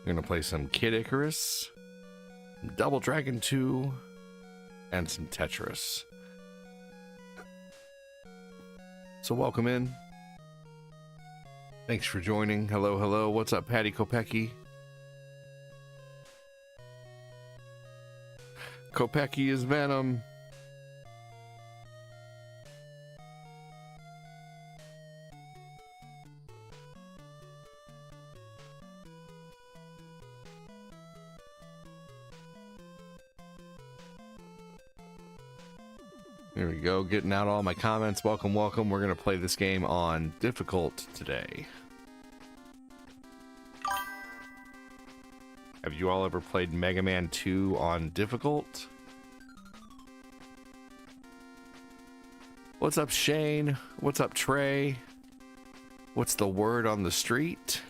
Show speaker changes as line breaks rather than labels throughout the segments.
We're gonna play some Kid Icarus, Double Dragon 2, and some Tetris. So welcome in. Thanks for joining. Hello, hello. What's up, Patty Kopecky? Kopecky is Venom. There we go, getting out all my comments. Welcome, welcome. We're going to play this game on difficult today. Have you all ever played Mega Man 2 on difficult? What's up, Shane? What's up, Trey? What's the word on the street?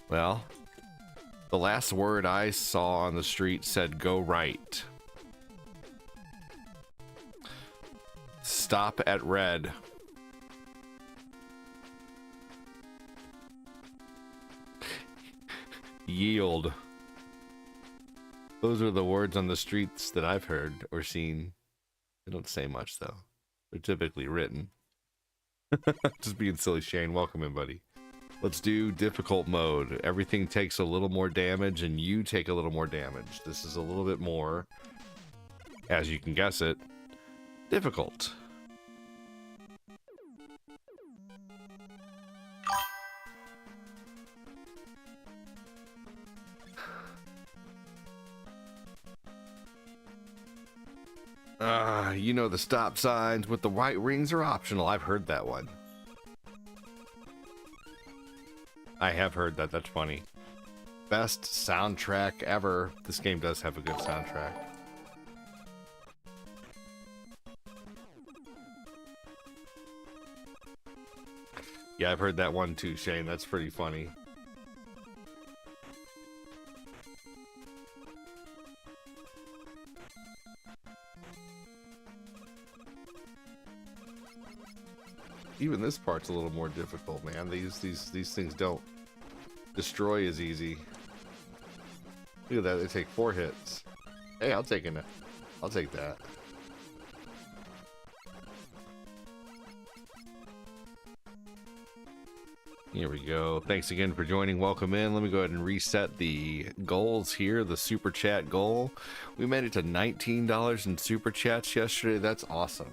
Well, the last word I saw on the street said go right. Stop at red. Yield. Those are the words on the streets that I've heard or seen. They don't say much though. They're typically written. Just being silly, Shane. Welcome in, buddy. Let's do difficult mode. Everything takes a little more damage and you take a little more damage. This is a little bit more, as you can guess it, difficult. You know the stop signs with the white rings are optional. I've heard that one. I have heard that. That's funny. Best soundtrack ever. This game does have a good soundtrack. Yeah, I've heard that one too, Shane. That's pretty funny. Even this part's a little more difficult, man. These things don't destroy as easy. Look at that, they take 4 hits. Hey, I'll take that. Here we go. Thanks again for joining. Welcome in. Let me go ahead and reset the goals here. The super chat goal. We made it to $19 in super chats yesterday. That's awesome.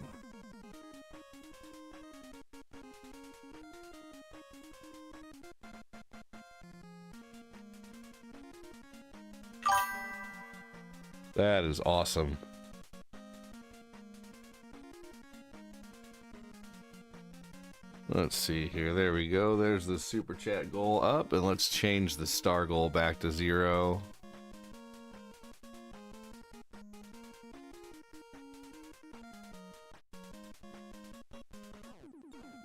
That is awesome. Let's see here. There we go. There's the super chat goal up, and let's change the star goal back to 0.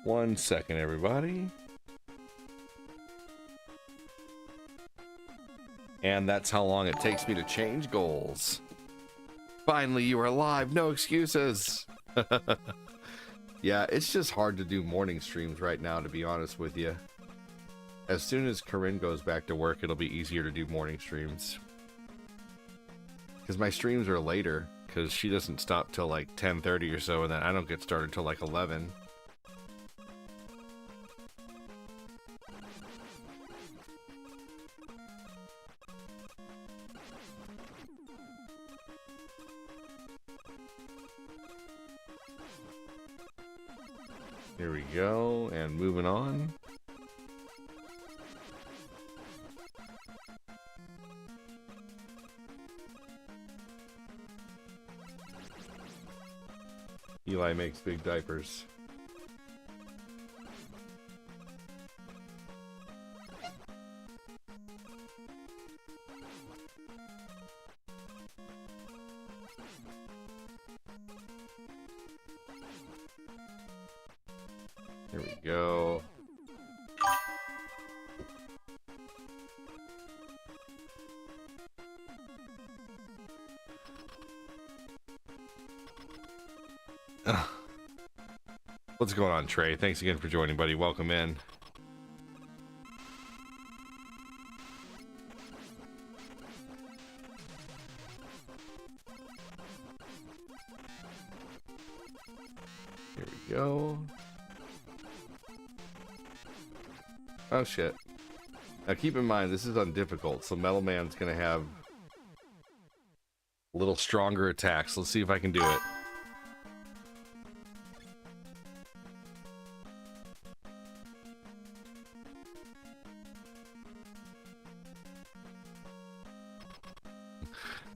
One second, everybody. And that's how long it takes me to change goals. Finally, you are live. No excuses. Yeah, it's just hard to do morning streams right now, to be honest with you. As soon as Corinne goes back to work, it'll be easier to do morning streams. Because my streams are later, because she doesn't stop till like 10:30 or so, and then I don't get started till like 11. Here we go, and moving on. Eli makes big diapers. There we go. What's going on, Trey? Thanks again for joining, buddy. Welcome in. Here we go. Oh shit. Now keep in mind, this is on difficult, so Metal Man's gonna have a little stronger attacks. Let's see if I can do it.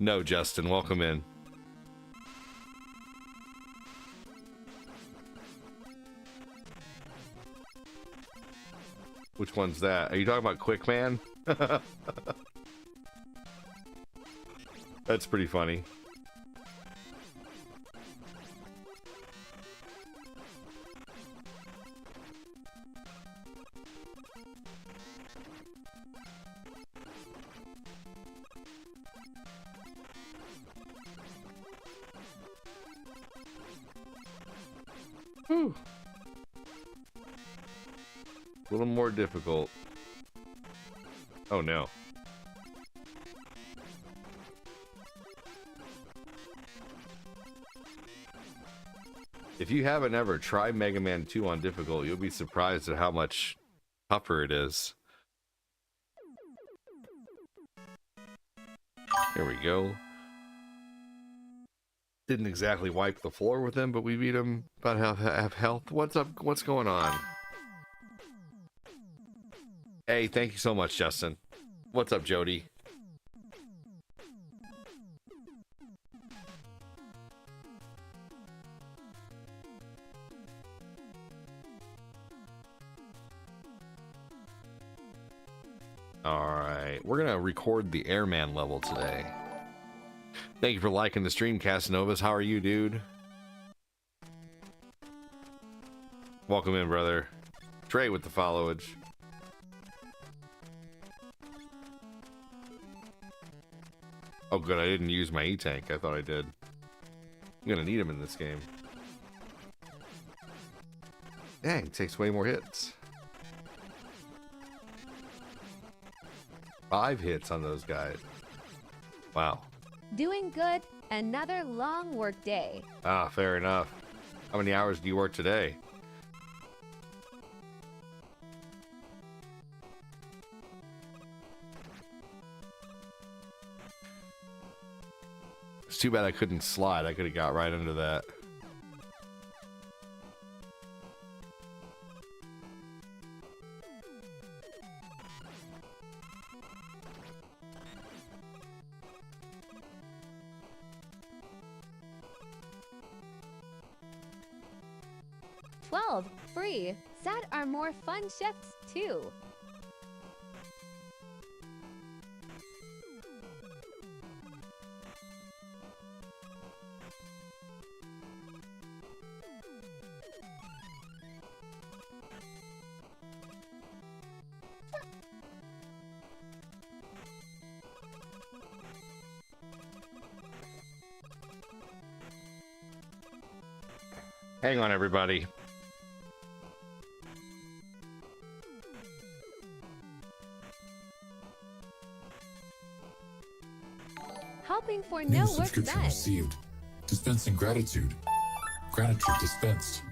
No, Justin, welcome in. Which one's that? Are you talking about Quick Man? That's pretty funny. Whew. A little more difficult. Oh no. If you haven't ever tried Mega Man 2 on difficult, you'll be surprised at how much tougher it is. Here we go. Didn't exactly wipe the floor with him, but we beat him about half health. What's up? What's going on? Hey, thank you so much, Justin. What's up, Jody? Alright, we're gonna record the Airman level today. Thank you for liking the stream, Casanovas. How are you, dude? Welcome in, brother. Trey with the followage. Oh good, I didn't use my E-Tank. I thought I did. I'm gonna need him in this game. Dang, takes way more hits. 5 hits on those guys. Wow.
Doing good. Another long work day.
Ah, fair enough. How many hours do you work today? It's too bad I couldn't slide. I could have got right under that.
Free. Sad are more fun shifts too.
Hang on, everybody.
Helping for
New
no work
subscription
done.
received. Dispensing gratitude. Gratitude dispensed.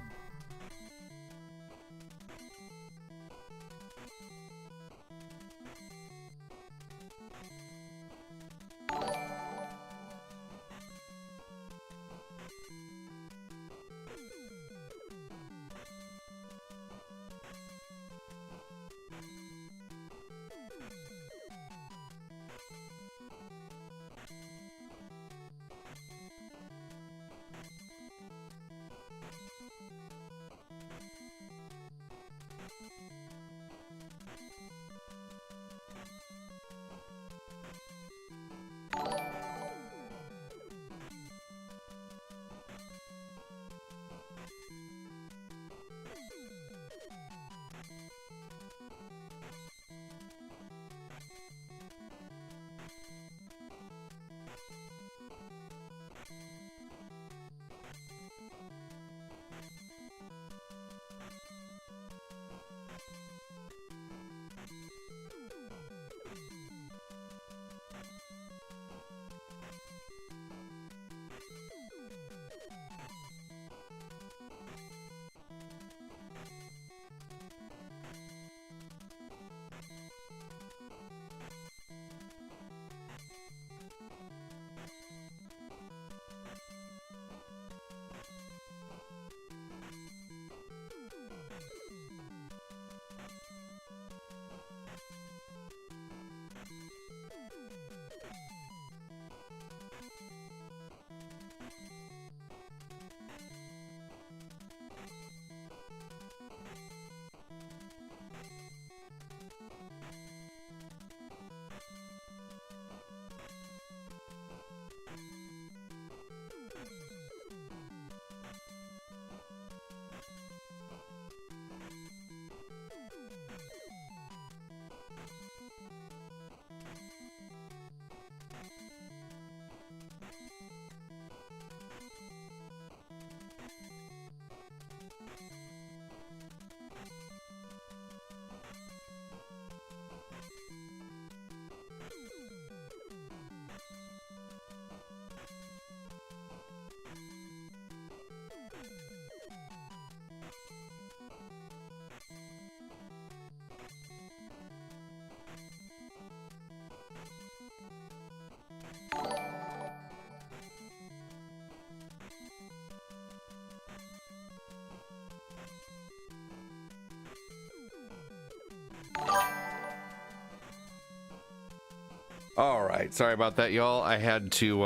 All right, sorry about that, y'all. I had to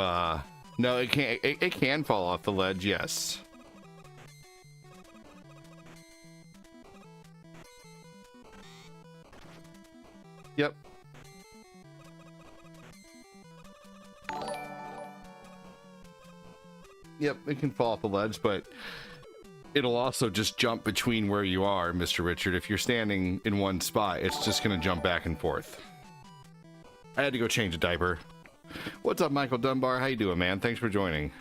no, it can't, it can fall off the ledge, yes. Yep. Yep, it can fall off the ledge, but it'll also just jump between where you are, Mr. Richard. If you're standing in one spot, it's just gonna jump back and forth. I had to go change a diaper. What's up, Michael Dunbar? How you doing, man? Thanks for joining.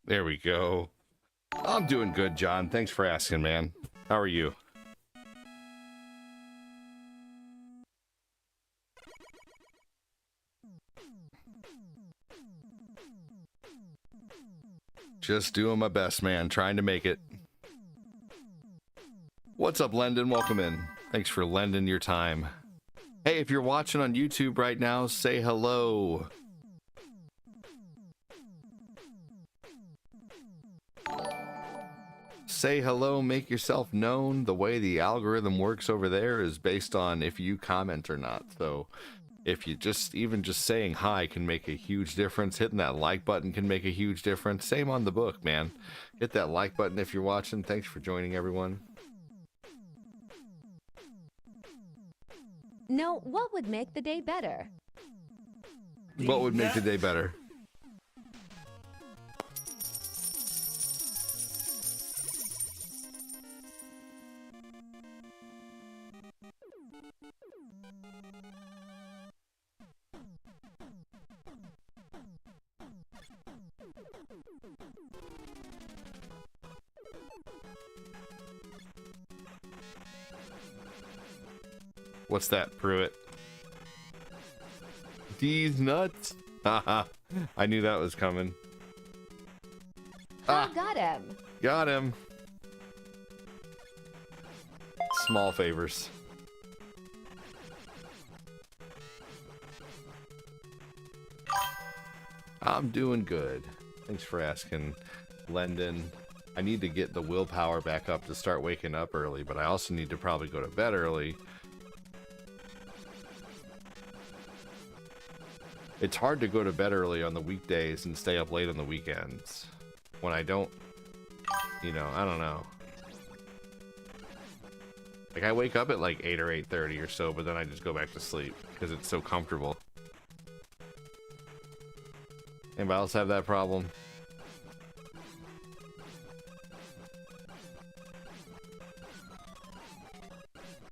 There we go. I'm doing good, John. Thanks for asking, man. How are you? Just doing my best, man. Trying to make it. What's up, Lendon? Welcome in. Thanks for lending your time. Hey, if you're watching on YouTube right now, say hello. Say hello, make yourself known. The way the algorithm works over there is based on if you comment or not. So if you even just saying hi can make a huge difference. Hitting that like button can make a huge difference. Same on the book, man. Hit that like button if you're watching. Thanks for joining, everyone.
No, what would make the day better?
What would make the day better? What's that, Pruitt? These nuts? Haha. I knew that was coming.
I got him.
Got him. Small favors. I'm doing good. Thanks for asking, Lendon. I need to get the willpower back up to start waking up early, but I also need to probably go to bed early. It's hard to go to bed early on the weekdays and stay up late on the weekends. When I don't, you know, I don't know. Like, I wake up at like 8 or 8:30 or so, but then I just go back to sleep because it's so comfortable. Anybody else have that problem?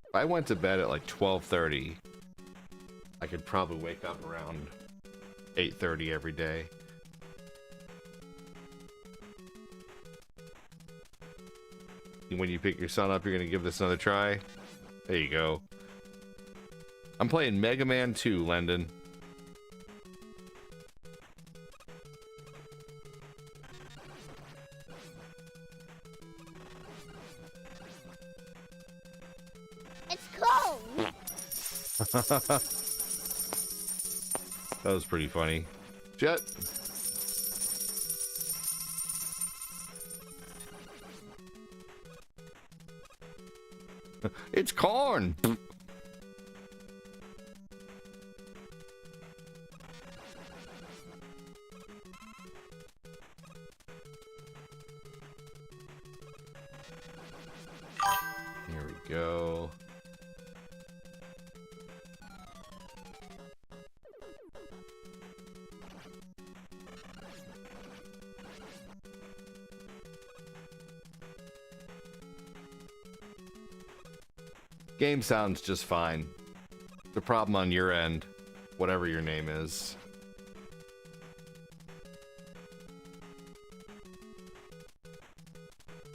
If I went to bed at like 12:30, I could probably wake up around 8:30 every day. When you pick your son up, you're gonna give this another try. There you go. I'm playing Mega Man 2, Lendon.
It's cold.
That was pretty funny. Jet. It's corn. Here we go. Game sounds just fine. The problem on your end, whatever your name is.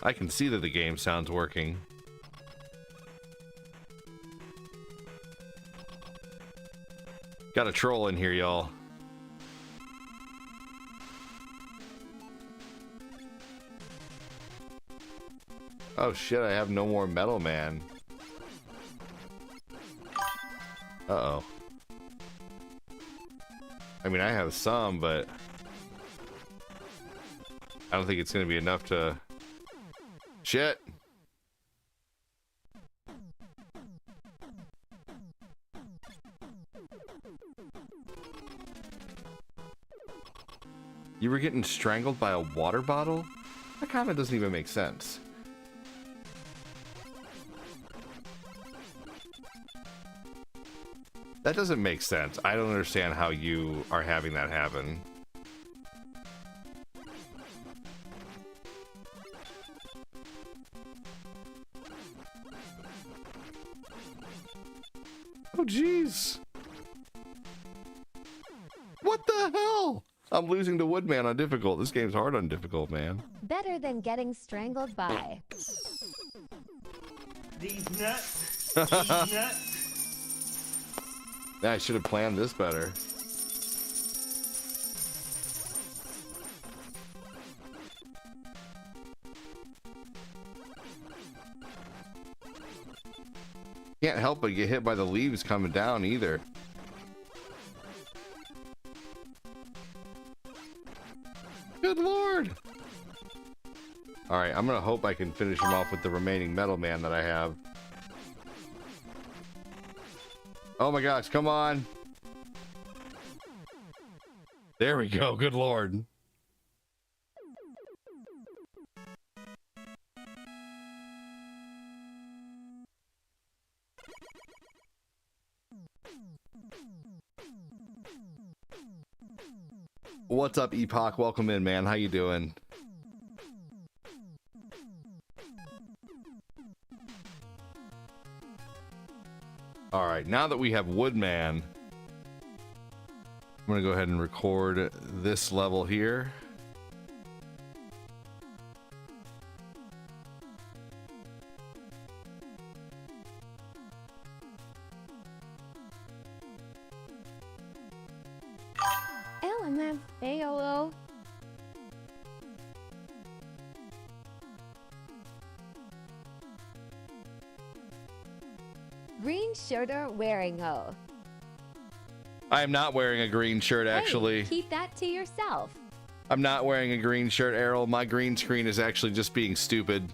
I can see that the game sounds working. Got a troll in here, y'all. Oh shit, I have no more Metal Man. Uh-oh. I mean, I have some, but I don't think it's gonna be enough to... Shit! You were getting strangled by a water bottle? That comment doesn't even make sense. That doesn't make sense. I don't understand how you are having that happen. Oh, jeez. What the hell? I'm losing to Woodman on difficult. This game's hard on difficult, man.
Better than getting strangled by.
These nuts. These nuts.
Yeah, I should have planned this better. Can't help but get hit by the leaves coming down either. Good lord! Alright, I'm gonna hope I can finish him off with the remaining Metal Man that I have. Oh my gosh, come on! There we go, good lord. What's up, Epoch? Welcome in, man. How you doing? All right, now that we have Woodman, I'm gonna go ahead and record this level here.
LMFAOO. Green shirter wearing o.
I am not wearing a green shirt, actually.
Hey, keep that to yourself.
I'm not wearing a green shirt, Errol. My green screen is actually just being stupid.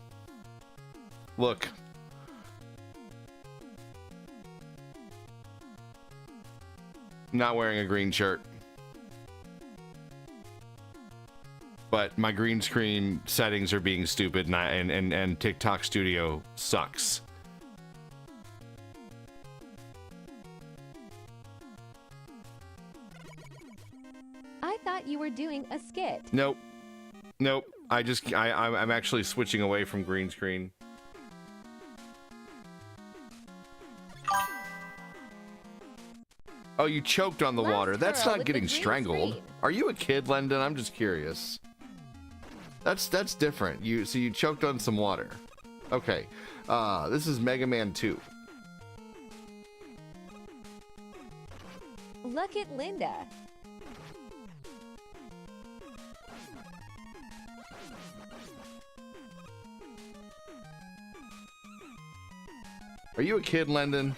Look. I'm not wearing a green shirt. But my green screen settings are being stupid, and TikTok Studio sucks.
I thought you were doing a skit.
Nope. Nope. I'm actually switching away from green screen. Oh, you choked on the
Last
water. That's
girl
not
with
getting
the green
strangled.
screen.
Are you a kid, Lendon? I'm just curious. That's different. So you choked on some water. Okay. This is Mega Man 2.
Look at Linda.
Are you a kid, Lendon?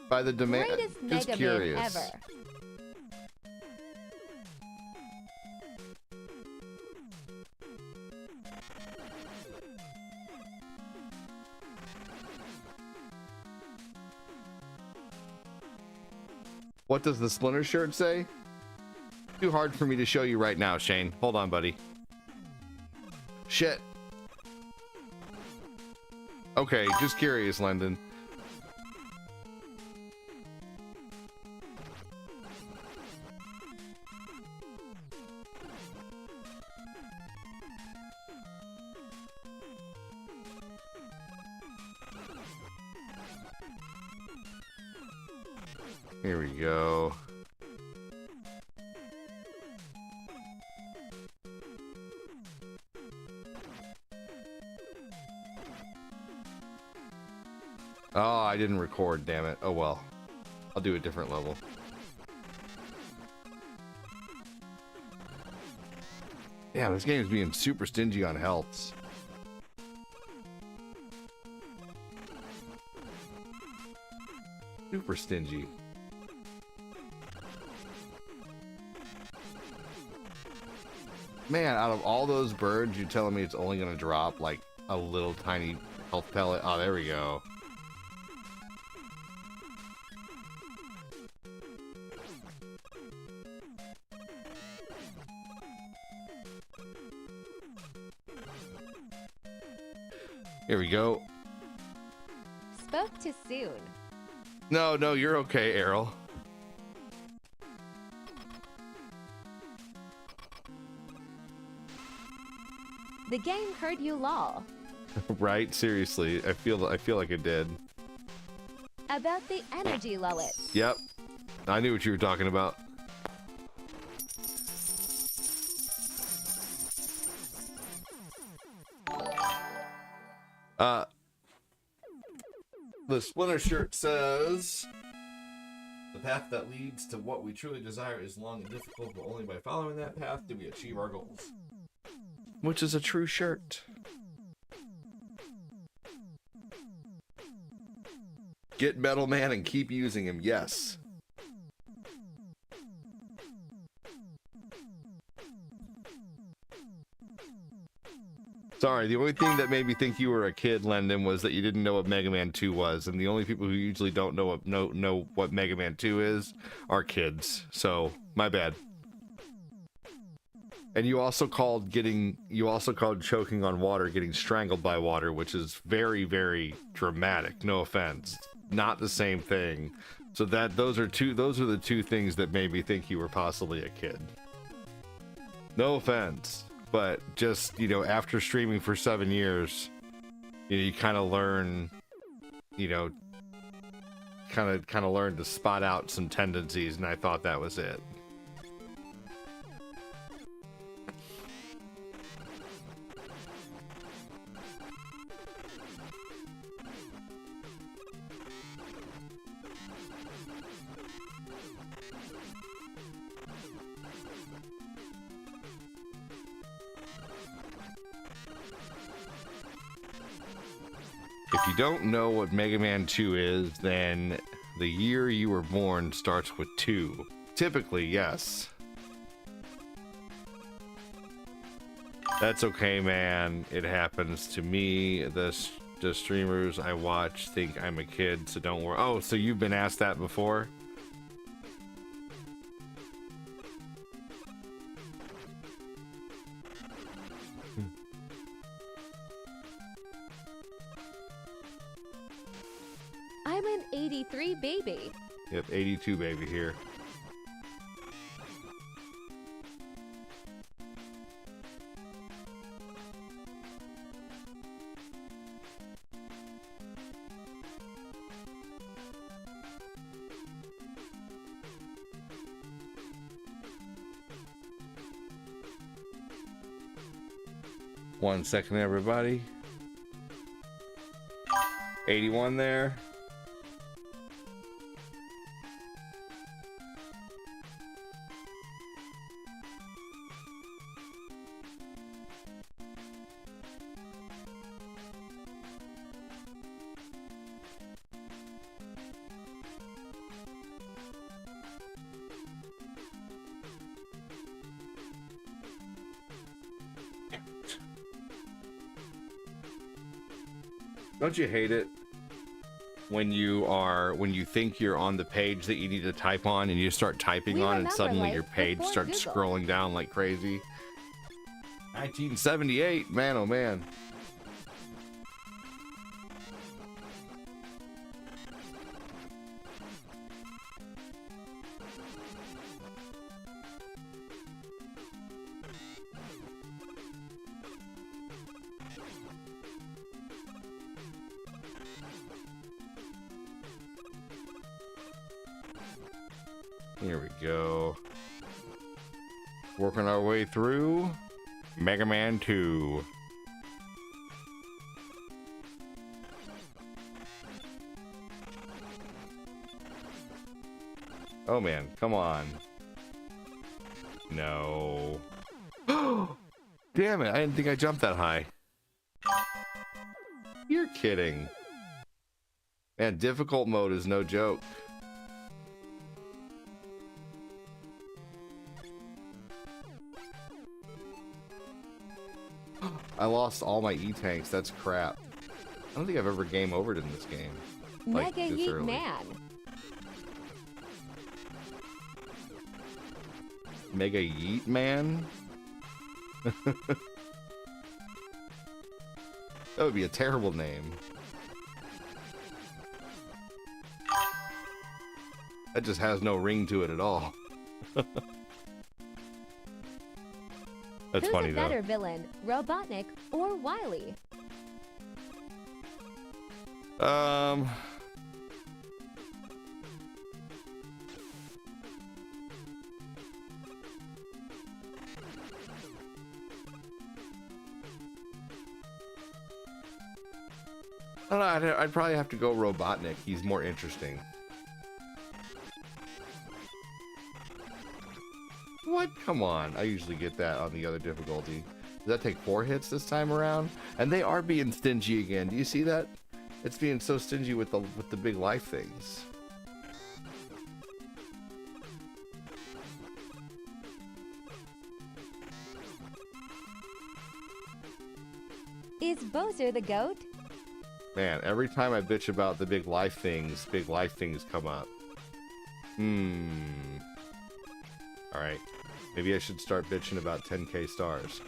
By the demand,
Greatest
just
Mega
curious.
Man ever.
What does the Splinter shirt say? Too hard for me to show you right now, Shane. Hold on, buddy. Shit. Okay, just curious, London. Here we go. Oh, I didn't record, damn it. Oh well. I'll do a different level. Yeah, this game is being super stingy on healths. Super stingy. Man, out of all those birds, you're telling me it's only going to drop like a little tiny health pellet? Oh, there we go. Here we go.
Spoke too soon.
No, no, you're okay, Errol.
The game heard you lol.
Right? Seriously, I feel like it did.
About the energy lullet.
Yep. I knew what you were talking about. The Splinter shirt says, the path that leads to what we truly desire is long and difficult, but only by following that path do we achieve our goals. Which is a true shirt. Get Metal Man and keep using him, yes. Sorry, the only thing that made me think you were a kid, Lendon, was that you didn't know what Mega Man 2 was, and the only people who usually don't know what Mega Man 2 is are kids. So, my bad. And you also called choking on water getting strangled by water, which is very, very dramatic. No offense. Not the same thing. So those are the two things that made me think you were possibly a kid. No offense. But just, you know, after streaming for 7 years, you know, you kind of learn, you know, kind of learn to spot out some tendencies, and I thought that was it. If you don't know what Mega Man 2 is, then the year you were born starts with 2. Typically, yes. That's okay, man. It happens to me. The streamers I watch think I'm a kid, so don't worry. Oh, so you've been asked that before?
I'm an 83 baby.
Yep, 82 baby here. One second, everybody. 81 there. Don't you hate it? when you think you're on the page that you need to type on and you start typing
We
on and
remember
suddenly
life
your page
before
starts
Google.
scrolling down like crazy. 1978, man, oh man. Here we go. Working our way through Mega Man 2. Oh man, come on. No. Damn it, I didn't think I jumped that high. You're kidding. Man, difficult mode is no joke. I lost all my E-tanks. That's crap. I don't think I've ever game overed in this game. Like,
Mega
this
Yeet
early.
Man.
Mega Yeet Man? That would be a terrible name. That just has no ring to it at all. That's
Who's
funny
a
though.
better villain, Robotnik or Wily?
I don't know, I'd probably have to go Robotnik. He's more interesting. What? Come on. I usually get that on the other difficulty. Does that take 4 hits this time around? And they are being stingy again. Do you see that? It's being so stingy with the big life things.
Is Bowser the goat?
Man, every time I bitch about the big life things come up. Alright. Maybe I should start bitching about 10k stars.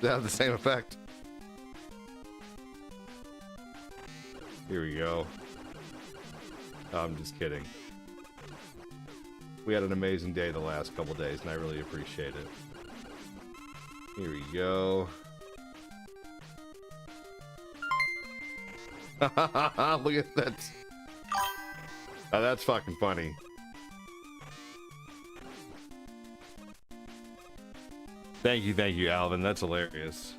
They have the same effect. Here we go. Oh, I'm just kidding. We had an amazing day the last couple days, and I really appreciate it. Here we go. Look at that. Oh, that's fucking funny. Thank you, Alvin. That's hilarious.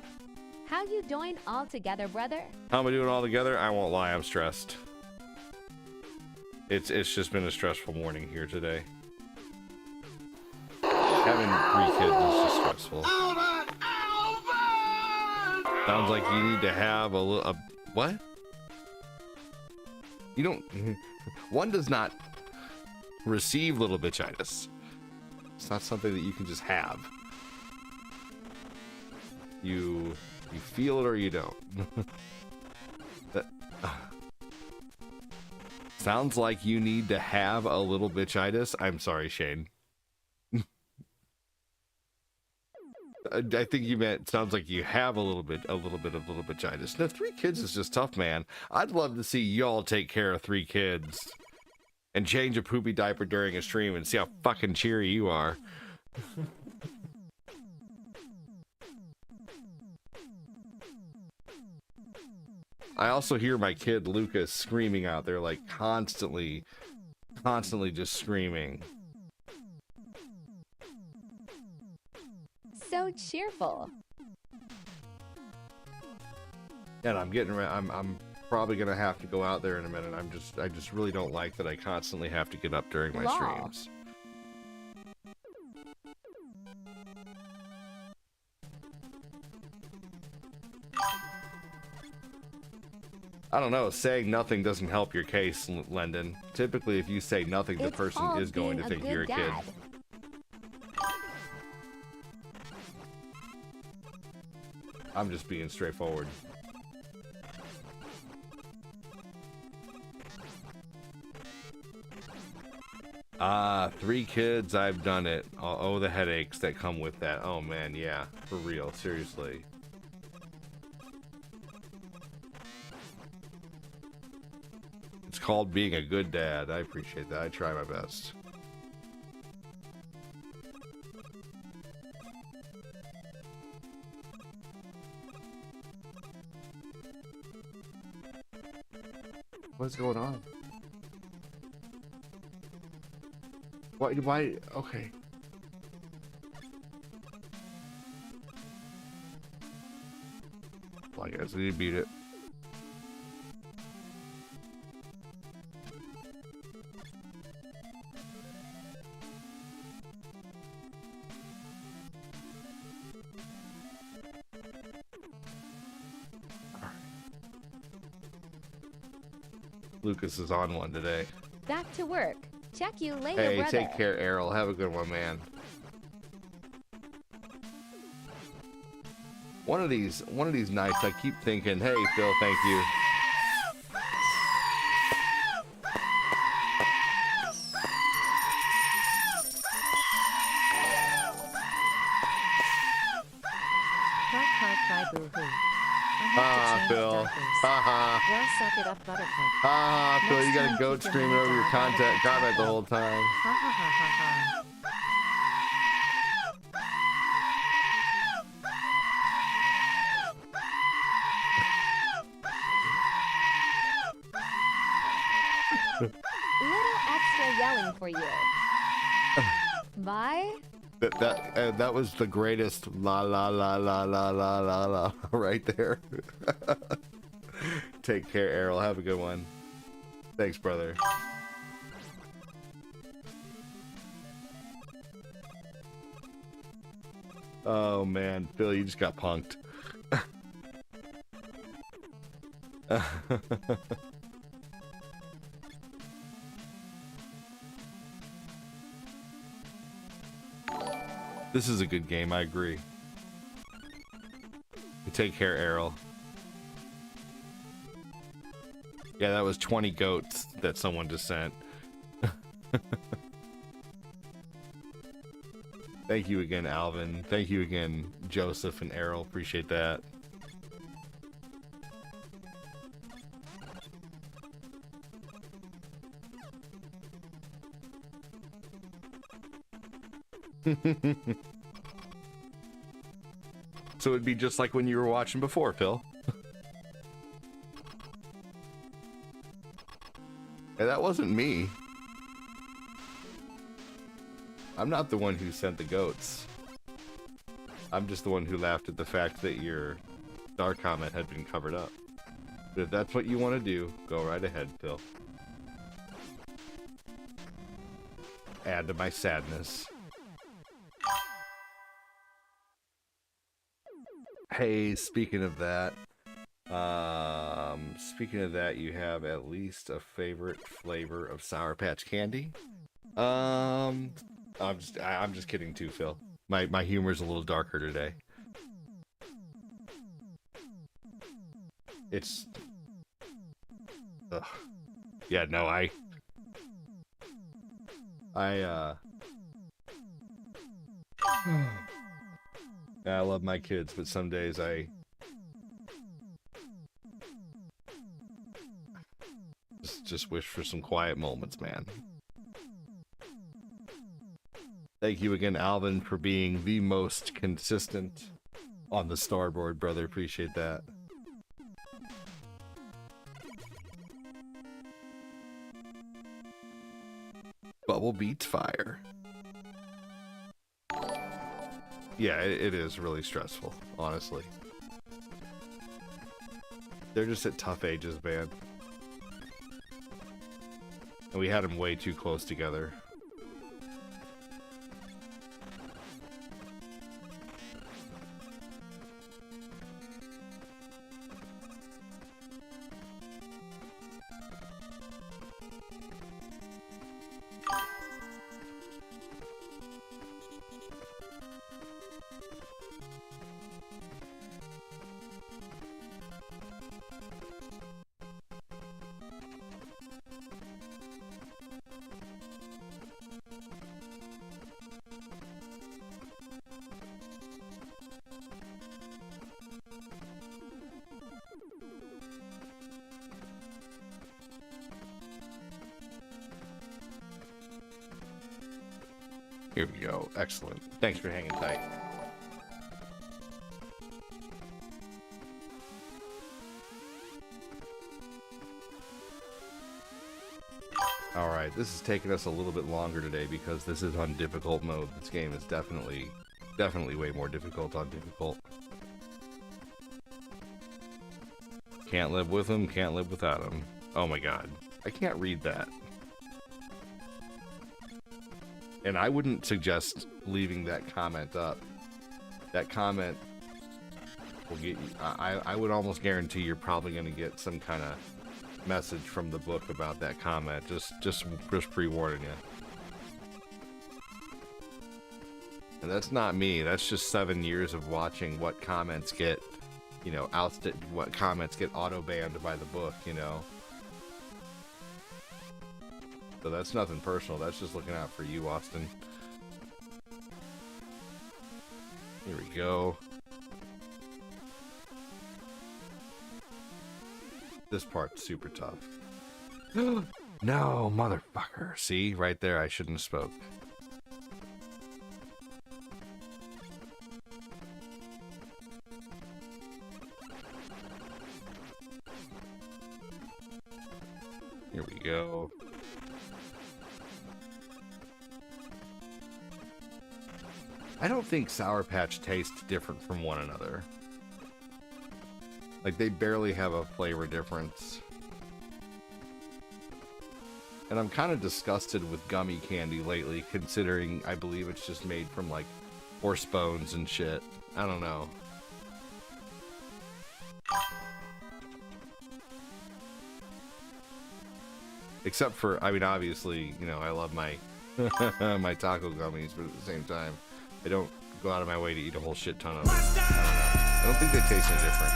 How you doing all together, brother?
How am I doing all together? I won't lie, I'm stressed. It's just been a stressful morning here today. Having 3 kids is just stressful. Sounds like you need to have a little... what? You don't... One does not receive little bitchitis. It's not something that you can just have. You feel it or you don't. Sounds like you need to have a little bitchitis. I'm sorry, Shane. I think you meant sounds like you have a little bit of little bitchitis. Now, 3 kids is just tough, man. I'd love to see y'all take care of 3 kids and change a poopy diaper during a stream and see how fucking cheery you are. I also hear my kid Lucas screaming out there, like constantly just screaming.
So cheerful.
And I'm getting around. I'm probably gonna have to go out there in a minute. I just really don't like that I constantly have to get up during my streams. I don't know, saying nothing doesn't help your case, Lendon. Typically, if you say nothing, the
It's
person
called
is going to
being
think you're a
good
kid.
dad.
I'm just being straightforward. Ah, 3 kids, I've done it. Oh, the headaches that come with that. Oh man, yeah, for real, seriously. It's called being a good dad. I appreciate that. I try my best. What's going on? Why? Okay. Well, I guess I need to beat it. Lucas is on one today.
Back to work. Check you later,
Hey,
brother.
take care, Errol. Have a good one, man. One of these nights, I keep thinking, hey, Phil, thank you. Phil.
Well, suck it up, buttercup.
Phil, you
Next
got a
time,
goat
keep your
streaming
hand
over your
down,
comment the whole time.
Ha ha ha ha ha. Little extra yelling for you. Bye.
That was the greatest la la la la la la la la right there. Take care, Errol. Have a good one. Thanks, brother. Oh man, Phil, you just got punked. This is a good game, I agree. Take care, Errol. Yeah, that was 20 goats that someone just sent. Thank you again, Alvin. Thank you again, Joseph and Errol. Appreciate that. So it'd be just like when you were watching before, Phil. Hey, that wasn't me. I'm not the one who sent the goats. I'm just the one who laughed at the fact that your star comment had been covered up. But if that's what you want to do, go right ahead, Phil. Add to my sadness. Hey, speaking of that, you have at least a favorite flavor of Sour Patch Candy? I'm just kidding too, Phil. My humor's a little darker today. It's, ugh. Yeah, no, I love my kids, but some days I just wish for some quiet moments, man. Thank you again, Alvin, for being the most consistent on the starboard, brother. Appreciate that. Bubble beats fire. Yeah, it is really stressful, honestly. They're just at tough ages, man. And we had them way too close together. Here we go. Excellent. Thanks for hanging tight. Alright, this is taking us a little bit longer today because this is on difficult mode. This game is definitely way more difficult on difficult. Can't live with him, can't live without him. Oh my god. I can't read that. And I wouldn't suggest leaving that comment up. That comment will get you... I would almost guarantee you're probably going to get some kind of message from the book about that comment. Just pre-warning you. And that's not me. That's just 7 years of watching what comments get, you know, ousted, what comments get auto-banned by the book, you know. So that's nothing personal. That's just looking out for you, Austin. Here we go. This part's super tough. No, motherfucker. See, right there, I shouldn't have spoke. Here we go. I don't think Sour Patch tastes different from one another. Like, they barely have a flavor difference. And I'm kind of disgusted with gummy candy lately, considering I believe it's just made from, like, horse bones and shit. I don't know. Except for, I mean, obviously, you know, I love my my taco gummies, but at the same time, I don't go out of my way to eat a whole shit ton of them. I don't think they taste any different.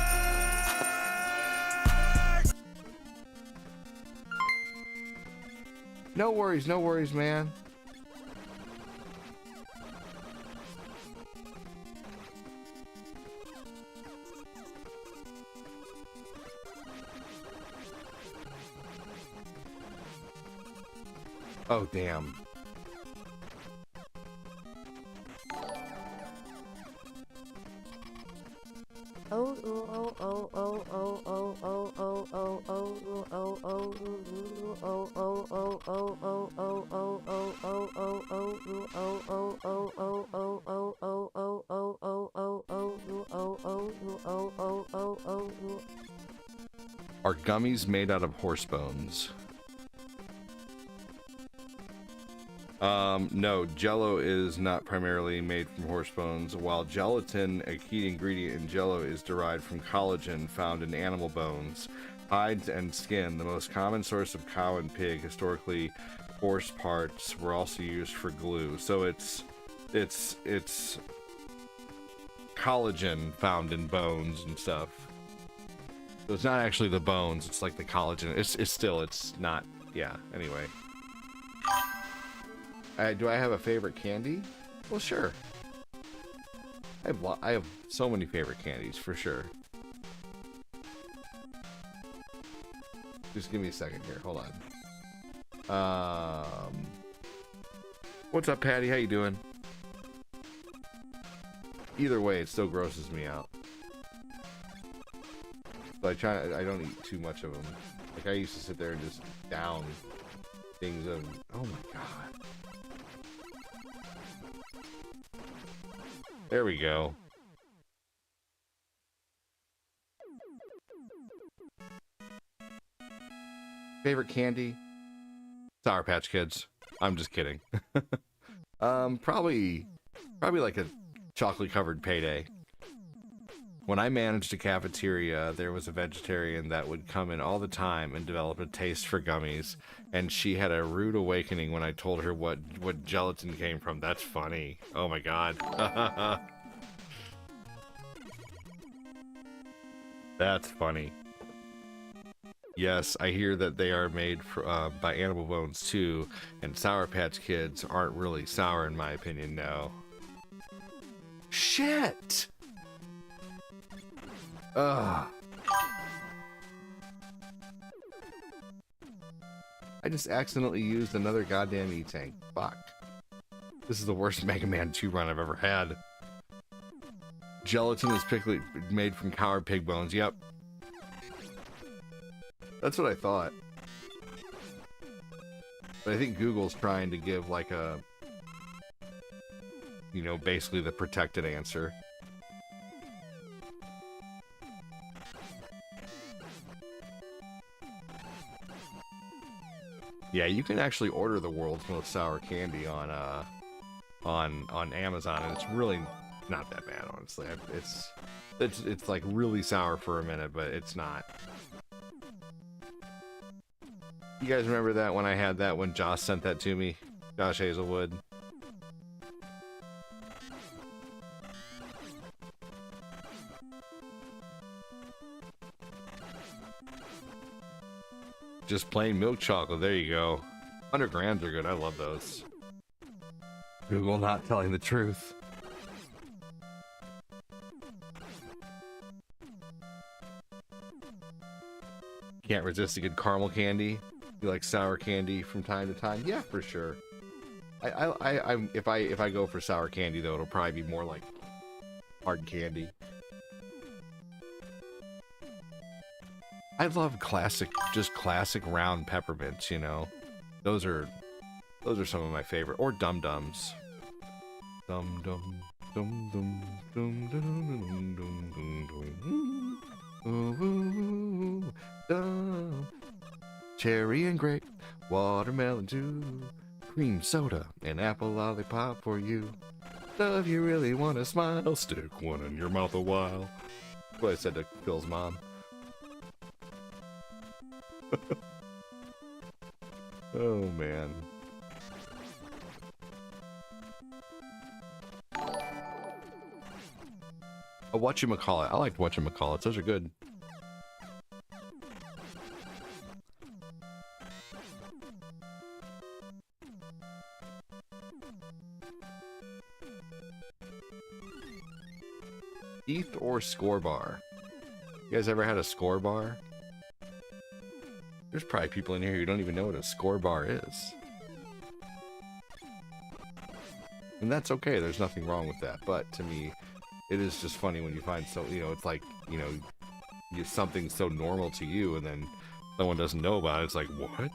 No worries, man. Oh, damn. Are gummies made out of horse bones? No, Jello is not primarily made from horse bones, while gelatin, a key ingredient in Jello, is derived from collagen found in animal bones, hides, and skin. The most common source of cow and pig, historically, horse parts were also used for glue. So it's collagen found in bones and stuff. So it's not actually the bones, it's like the collagen. It's not, yeah, anyway. Do I have a favorite candy? Well, sure. I have so many favorite candies, for sure. Just give me a second here. Hold on. What's up, Patty? How you doing? Either way, it still grosses me out. So I don't eat too much of them. Like, I used to sit there and just down things of... Oh my god. There we go. Favorite candy? Sour Patch Kids. I'm just kidding. Probably like a chocolate covered payday. When I managed a cafeteria, there was a vegetarian that would come in all the time and develop a taste for gummies, and she had a rude awakening when I told her what gelatin came from. That's funny. Oh my god. That's funny. Yes, I hear that they are made by animal bones too, and Sour Patch Kids aren't really sour in my opinion, no. Shit! Ugh. I just accidentally used another goddamn E-tank. Fuck. This is the worst Mega Man 2 run I've ever had. Gelatin is made from coward pig bones. Yep. That's what I thought. But I think Google's trying to give like a, you know, basically the protected answer. Yeah, you can actually order the world's most sour candy on Amazon, and it's really not that bad, honestly. It's like really sour for a minute, but it's not. You guys remember that when I had that when Josh sent that to me? Josh Hazelwood. Just plain milk chocolate. There you go. 100 grams are good. I love those. Google not telling the truth. Can't resist a good caramel candy. You like sour candy from time to time? Yeah, for sure. If I go for sour candy though, it'll probably be more like hard candy. I love just classic round peppermints, you know. Those are some of my favorite. Or Dum Dums. Dum dum dum dum dum dum dum dum dum. Dum. Cherry and grape, watermelon too, cream soda and apple lollipop for you. Love, you really want to smile? Stick one in your mouth a while. That's what I said to Phil's mom. Oh man. Whatchamacallit. I liked whatchamacallits. Those are good. Heath or score bar? You guys ever had a score bar? There's probably people in here who don't even know what a score bar is. And that's okay, there's nothing wrong with that. But to me, it is just funny when you find it's like, something so normal to you and then someone doesn't know about it. It's like, what?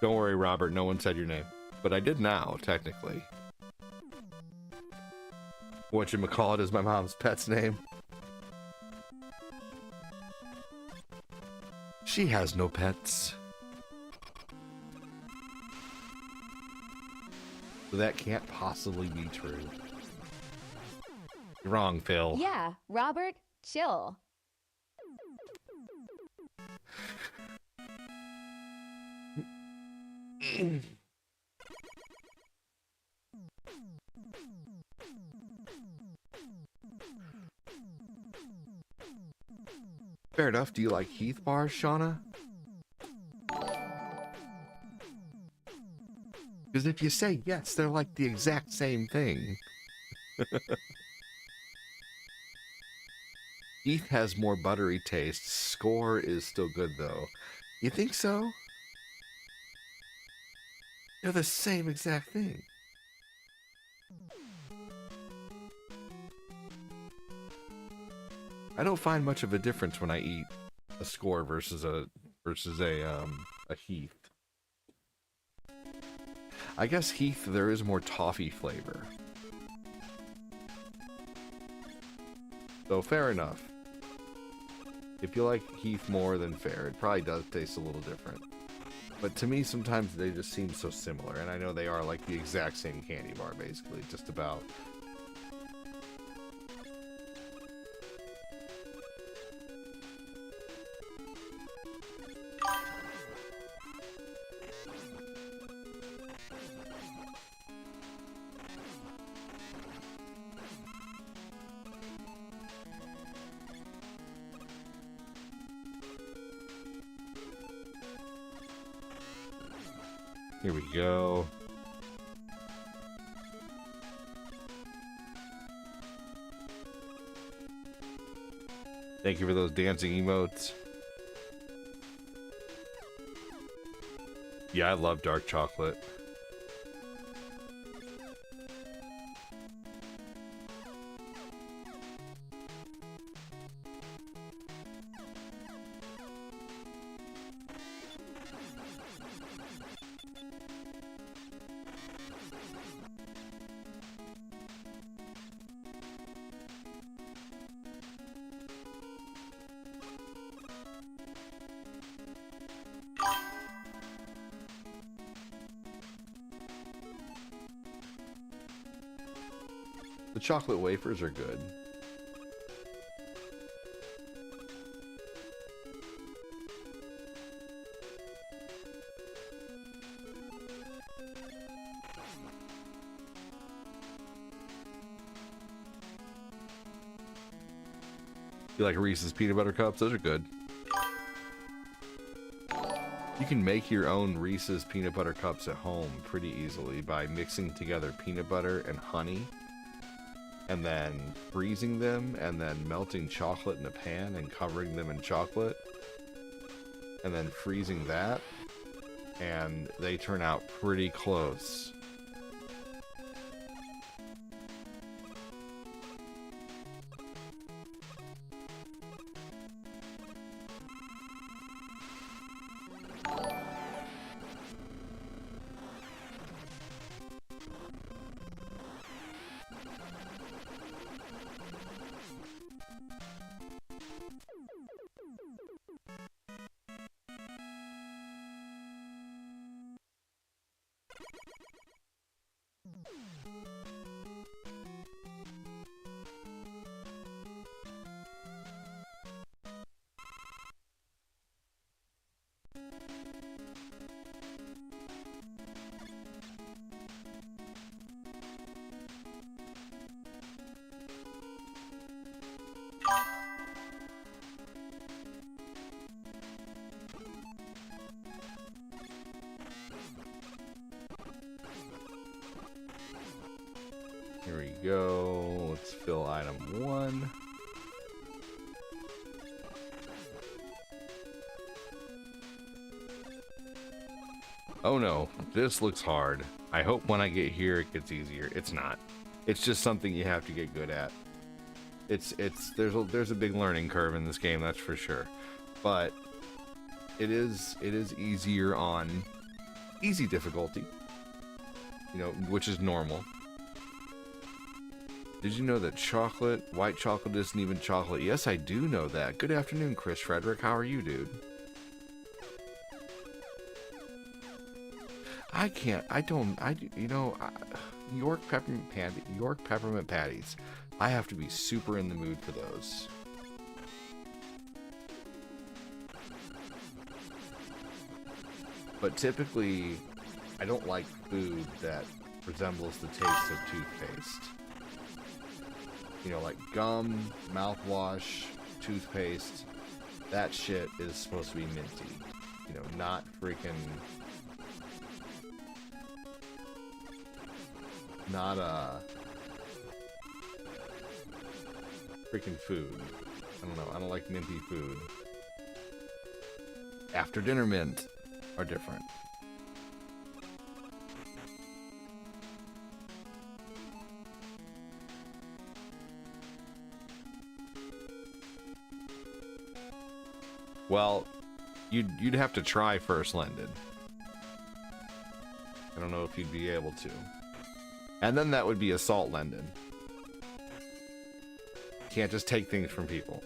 Don't worry, Robert, no one said your name. But I did now, technically. Whatchamacallit is my mom's pet's name. She has no pets. So that can't possibly be true. You're wrong, Phil.
Yeah, Robert, chill.
Fair enough. Do you like Heath bars, Shauna? Because if you say yes, they're like the exact same thing. Heath has more buttery taste. Score is still good, though. You think so? They're the same exact thing. I don't find much of a difference when I eat a score versus a Heath. I guess Heath, there is more toffee flavor. So fair enough. If you like Heath more than fair, it probably does taste a little different. But to me, sometimes they just seem so similar, and I know they are like the exact same candy bar, basically, just about. Here we go. Thank you for those dancing emotes. Yeah, I love dark chocolate. The chocolate wafers are good. You like Reese's peanut butter cups? Those are good. You can make your own Reese's peanut butter cups at home pretty easily by mixing together peanut butter and honey, and then freezing them, and then melting chocolate in a pan and covering them in chocolate, and then freezing that, and they turn out pretty close. Here we go. Let's fill item 1. Oh no, this looks hard. I hope when I get here it gets easier. It's not. It's just something you have to get good at. There's a big learning curve in this game, that's for sure. But it is easier on easy difficulty. You know, which is normal. Did you know that white chocolate isn't even chocolate? Yes, I do know that. Good afternoon, Chris Frederick. How are you, dude? York peppermint patties. I have to be super in the mood for those. But typically, I don't like food that resembles the taste of toothpaste. You know, like gum, mouthwash, toothpaste. That shit is supposed to be minty. You know, not freaking... Not freaking food. I don't know. I don't like minty food. After dinner mint are different. Well, you'd have to try first, Lendon. I don't know if you'd be able to. And then that would be assault, Lendon. Can't just take things from people.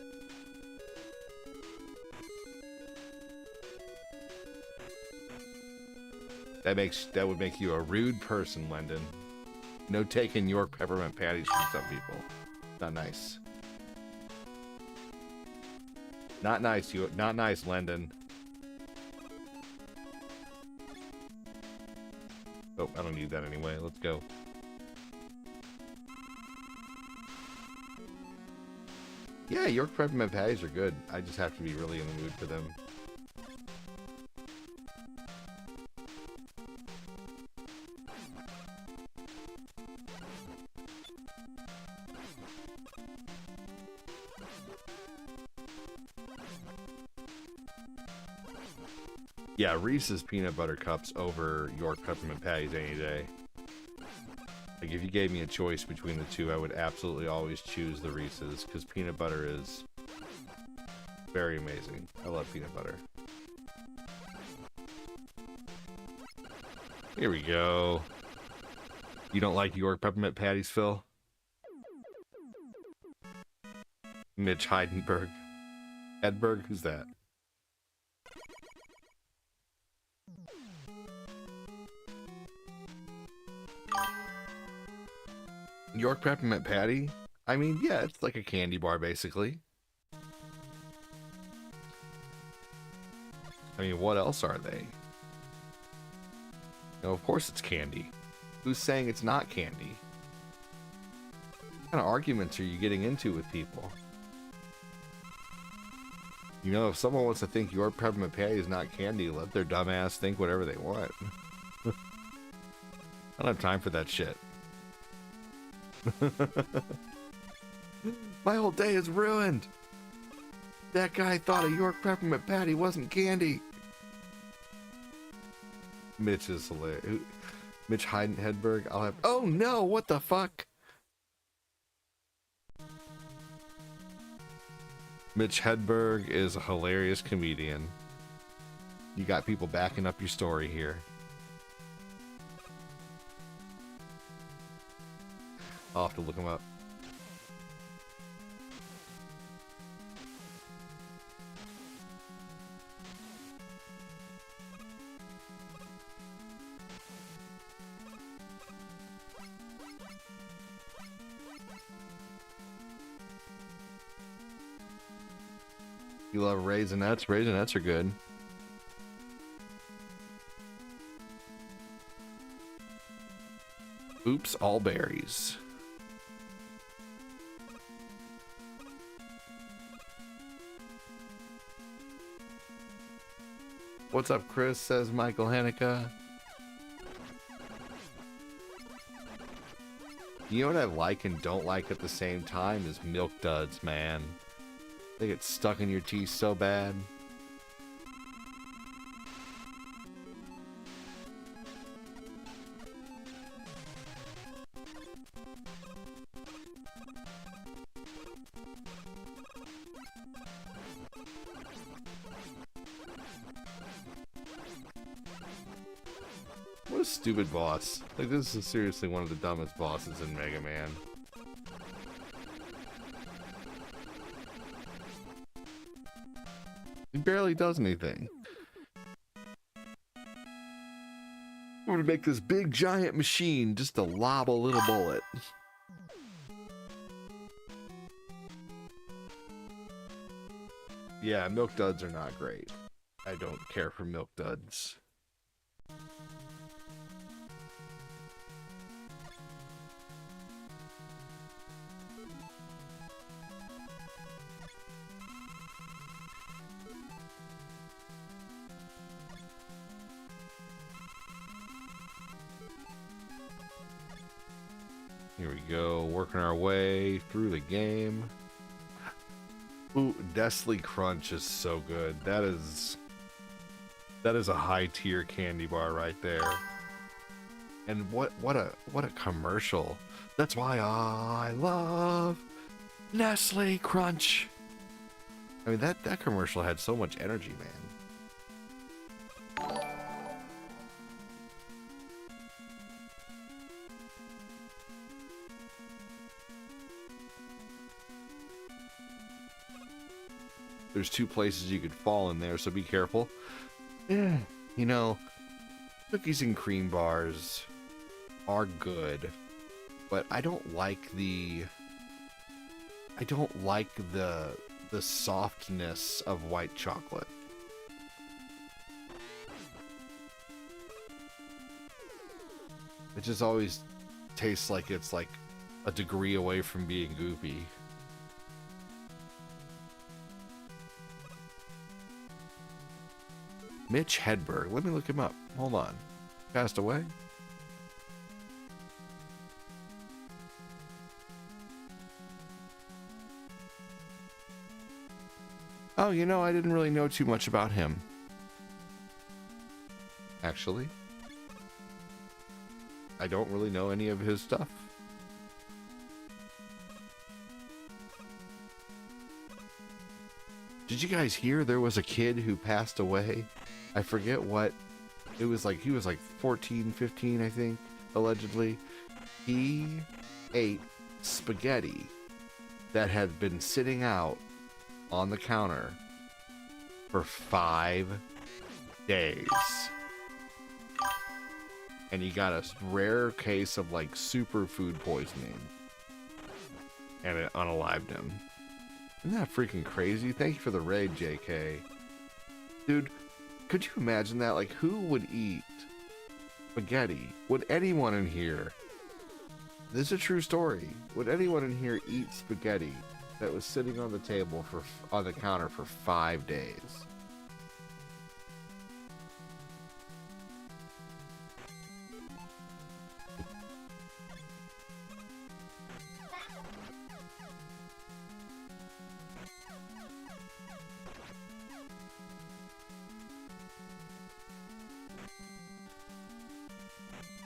That would make you a rude person, Lendon. No taking York peppermint patties from some people. Not nice. Not nice, not nice, Lendon. Oh, I don't need that anyway. Let's go. Yeah, York peppermint patties are good. I just have to be really in the mood for them. Yeah, Reese's peanut butter cups over York peppermint patties any day. Like, if you gave me a choice between the two, I would absolutely always choose the Reese's, because peanut butter is very amazing. I love peanut butter. Here we go. You don't like York peppermint patties, Phil? Mitch Heidenberg. Hedberg? Who's that? York peppermint patty? I mean, yeah, it's like a candy bar, basically. I mean, what else are they? No, of course it's candy. Who's saying it's not candy? What kind of arguments are you getting into with people? You know, if someone wants to think your peppermint patty is not candy, let their dumb ass think whatever they want. I don't have time for that shit. My whole day is ruined. That guy thought a York peppermint patty wasn't candy. Mitch is hilarious. Mitch Heidenberg. I'll have. Oh no! What the fuck? Mitch Hedberg is a hilarious comedian. You got people backing up your story here. I'll have to look him up. You love Raisinets? Raisinets are good. Oops, all berries. What's up, Chris? Says Michael Hanukkah. You know what I like and don't like at the same time is Milk Duds, man. They get stuck in your teeth so bad. What a stupid boss. Like, this is seriously one of the dumbest bosses in Mega Man. He barely does anything. I'm gonna make this big giant machine just to lob a little bullet. Yeah, Milk Duds are not great. I don't care for Milk Duds. Here we go, working our way through the game. Ooh, Nestle Crunch is so good. That is a high tier candy bar right there. And what a commercial. That's why I love Nestle Crunch. I mean, that commercial had so much energy, man. There's two places you could fall in there, so be careful. Yeah, you know, cookies and cream bars are good, but I don't like the softness of white chocolate. It just always tastes like it's like a degree away from being goopy. Mitch Hedberg. Let me look him up. Hold on. Passed away? Oh, you know, I didn't really know too much about him. actually. I don't really know any of his stuff. Did you guys hear there was a kid who passed away? I forget what. It was like, he was like 14, 15, I think, allegedly. He ate spaghetti that had been sitting out on the counter for 5 days. And he got a rare case of like super food poisoning. And it unalived him. Isn't that freaking crazy? Thank you for the raid, JK. Dude, could you imagine that? Like, who would eat spaghetti? Would anyone in here... This is a true story. Would anyone in here eat spaghetti that was sitting on the table on the counter for 5 days?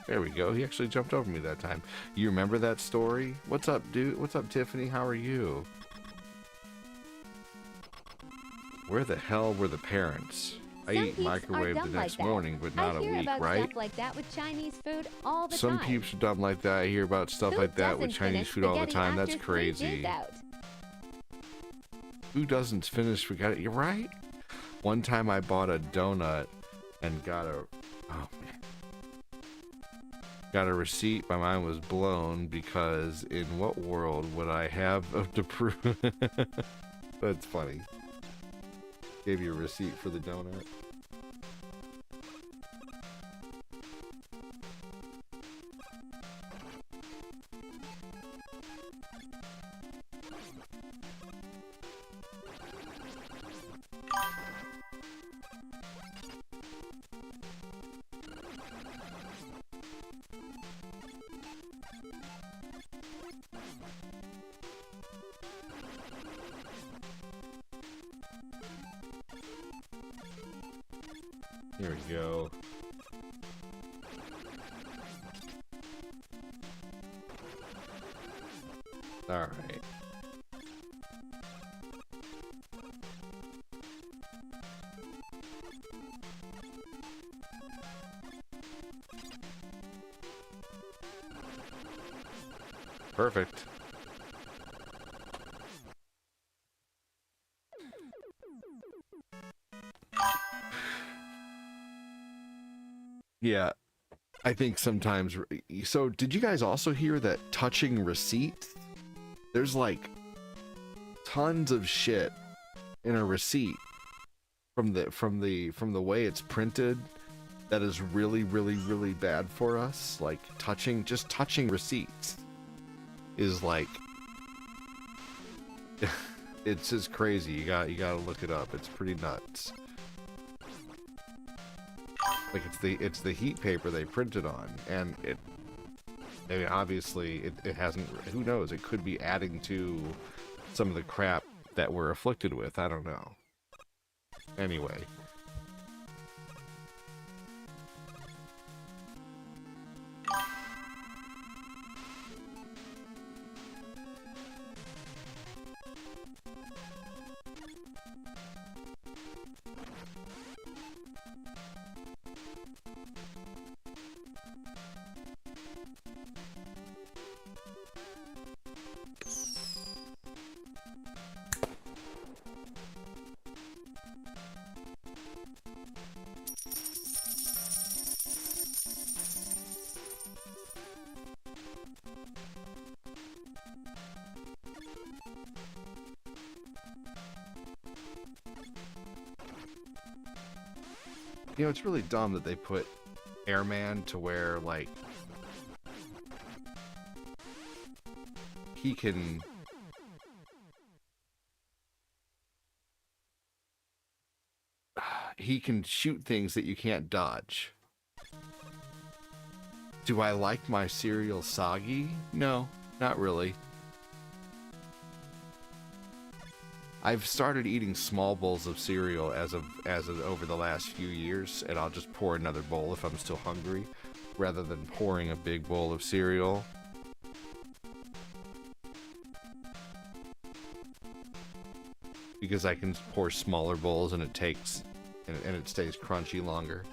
There we go. He actually jumped over me that time. You remember that story? What's up, dude? What's up, Tiffany? How are you? Where the hell were the parents? I eat microwave the next morning, but not a week, right? I hear about
stuff like that with Chinese food all the time.
Some peeps are dumb like that. I hear about stuff like that with Chinese food all the time. That's crazy. Who doesn't finish spaghetti? You're right. One time I bought a donut and got a... Oh, man. Got a receipt. My mind was blown because in what world would I have to prove? That's funny. Gave you a receipt for the donut. Here we go. All right. Perfect. Yeah, I think sometimes. So, did you guys also hear that touching receipts? There's like tons of shit in a receipt from the way it's printed that is really, really, really bad for us. Like just touching receipts is like it's just crazy. You gotta look it up. It's pretty nuts. Like it's the heat paper they printed on, and I mean, obviously it hasn't. Who knows? It could be adding to some of the crap that we're afflicted with. I don't know. Anyway. You know, it's really dumb that they put Airman to where, like, he can... He can shoot things that you can't dodge. Do I like my cereal soggy? No, not really. I've started eating small bowls of cereal as of over the last few years, and I'll just pour another bowl if I'm still hungry, rather than pouring a big bowl of cereal. Because I can pour smaller bowls and it takes, and it stays crunchy longer.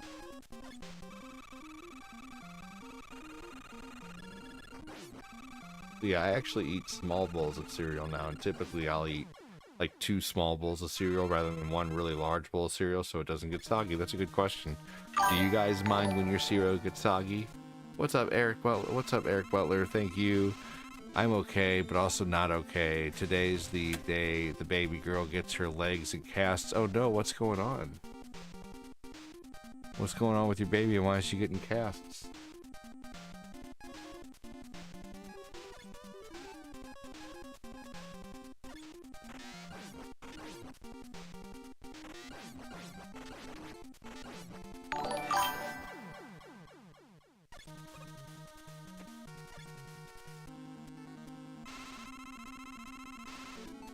Yeah, I actually eat small bowls of cereal now, and typically I'll eat like 2 small bowls of cereal rather than 1 really large bowl of cereal so it doesn't get soggy. That's a good question. Do you guys mind when your cereal gets soggy? What's up, Eric Butler? What's up, Eric Butler? Thank you. I'm okay, but also not okay. Today's the day the baby girl gets her legs in casts. Oh no, what's going on? What's going on with your baby and why is she getting casts?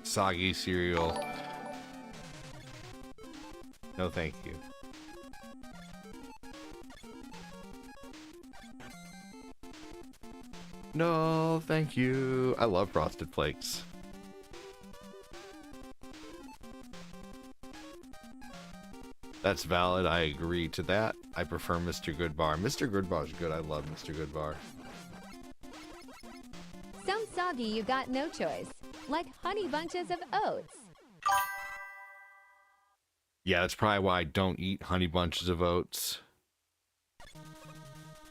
Soggy cereal. No, thank you. No, thank you. I love Frosted Flakes. That's valid. I agree to that. I prefer Mr. Goodbar. Mr. Goodbar's good. I love Mr. Goodbar.
Some soggy you got no choice, like honey bunches of oats.
Yeah, that's probably why I don't eat honey bunches of oats.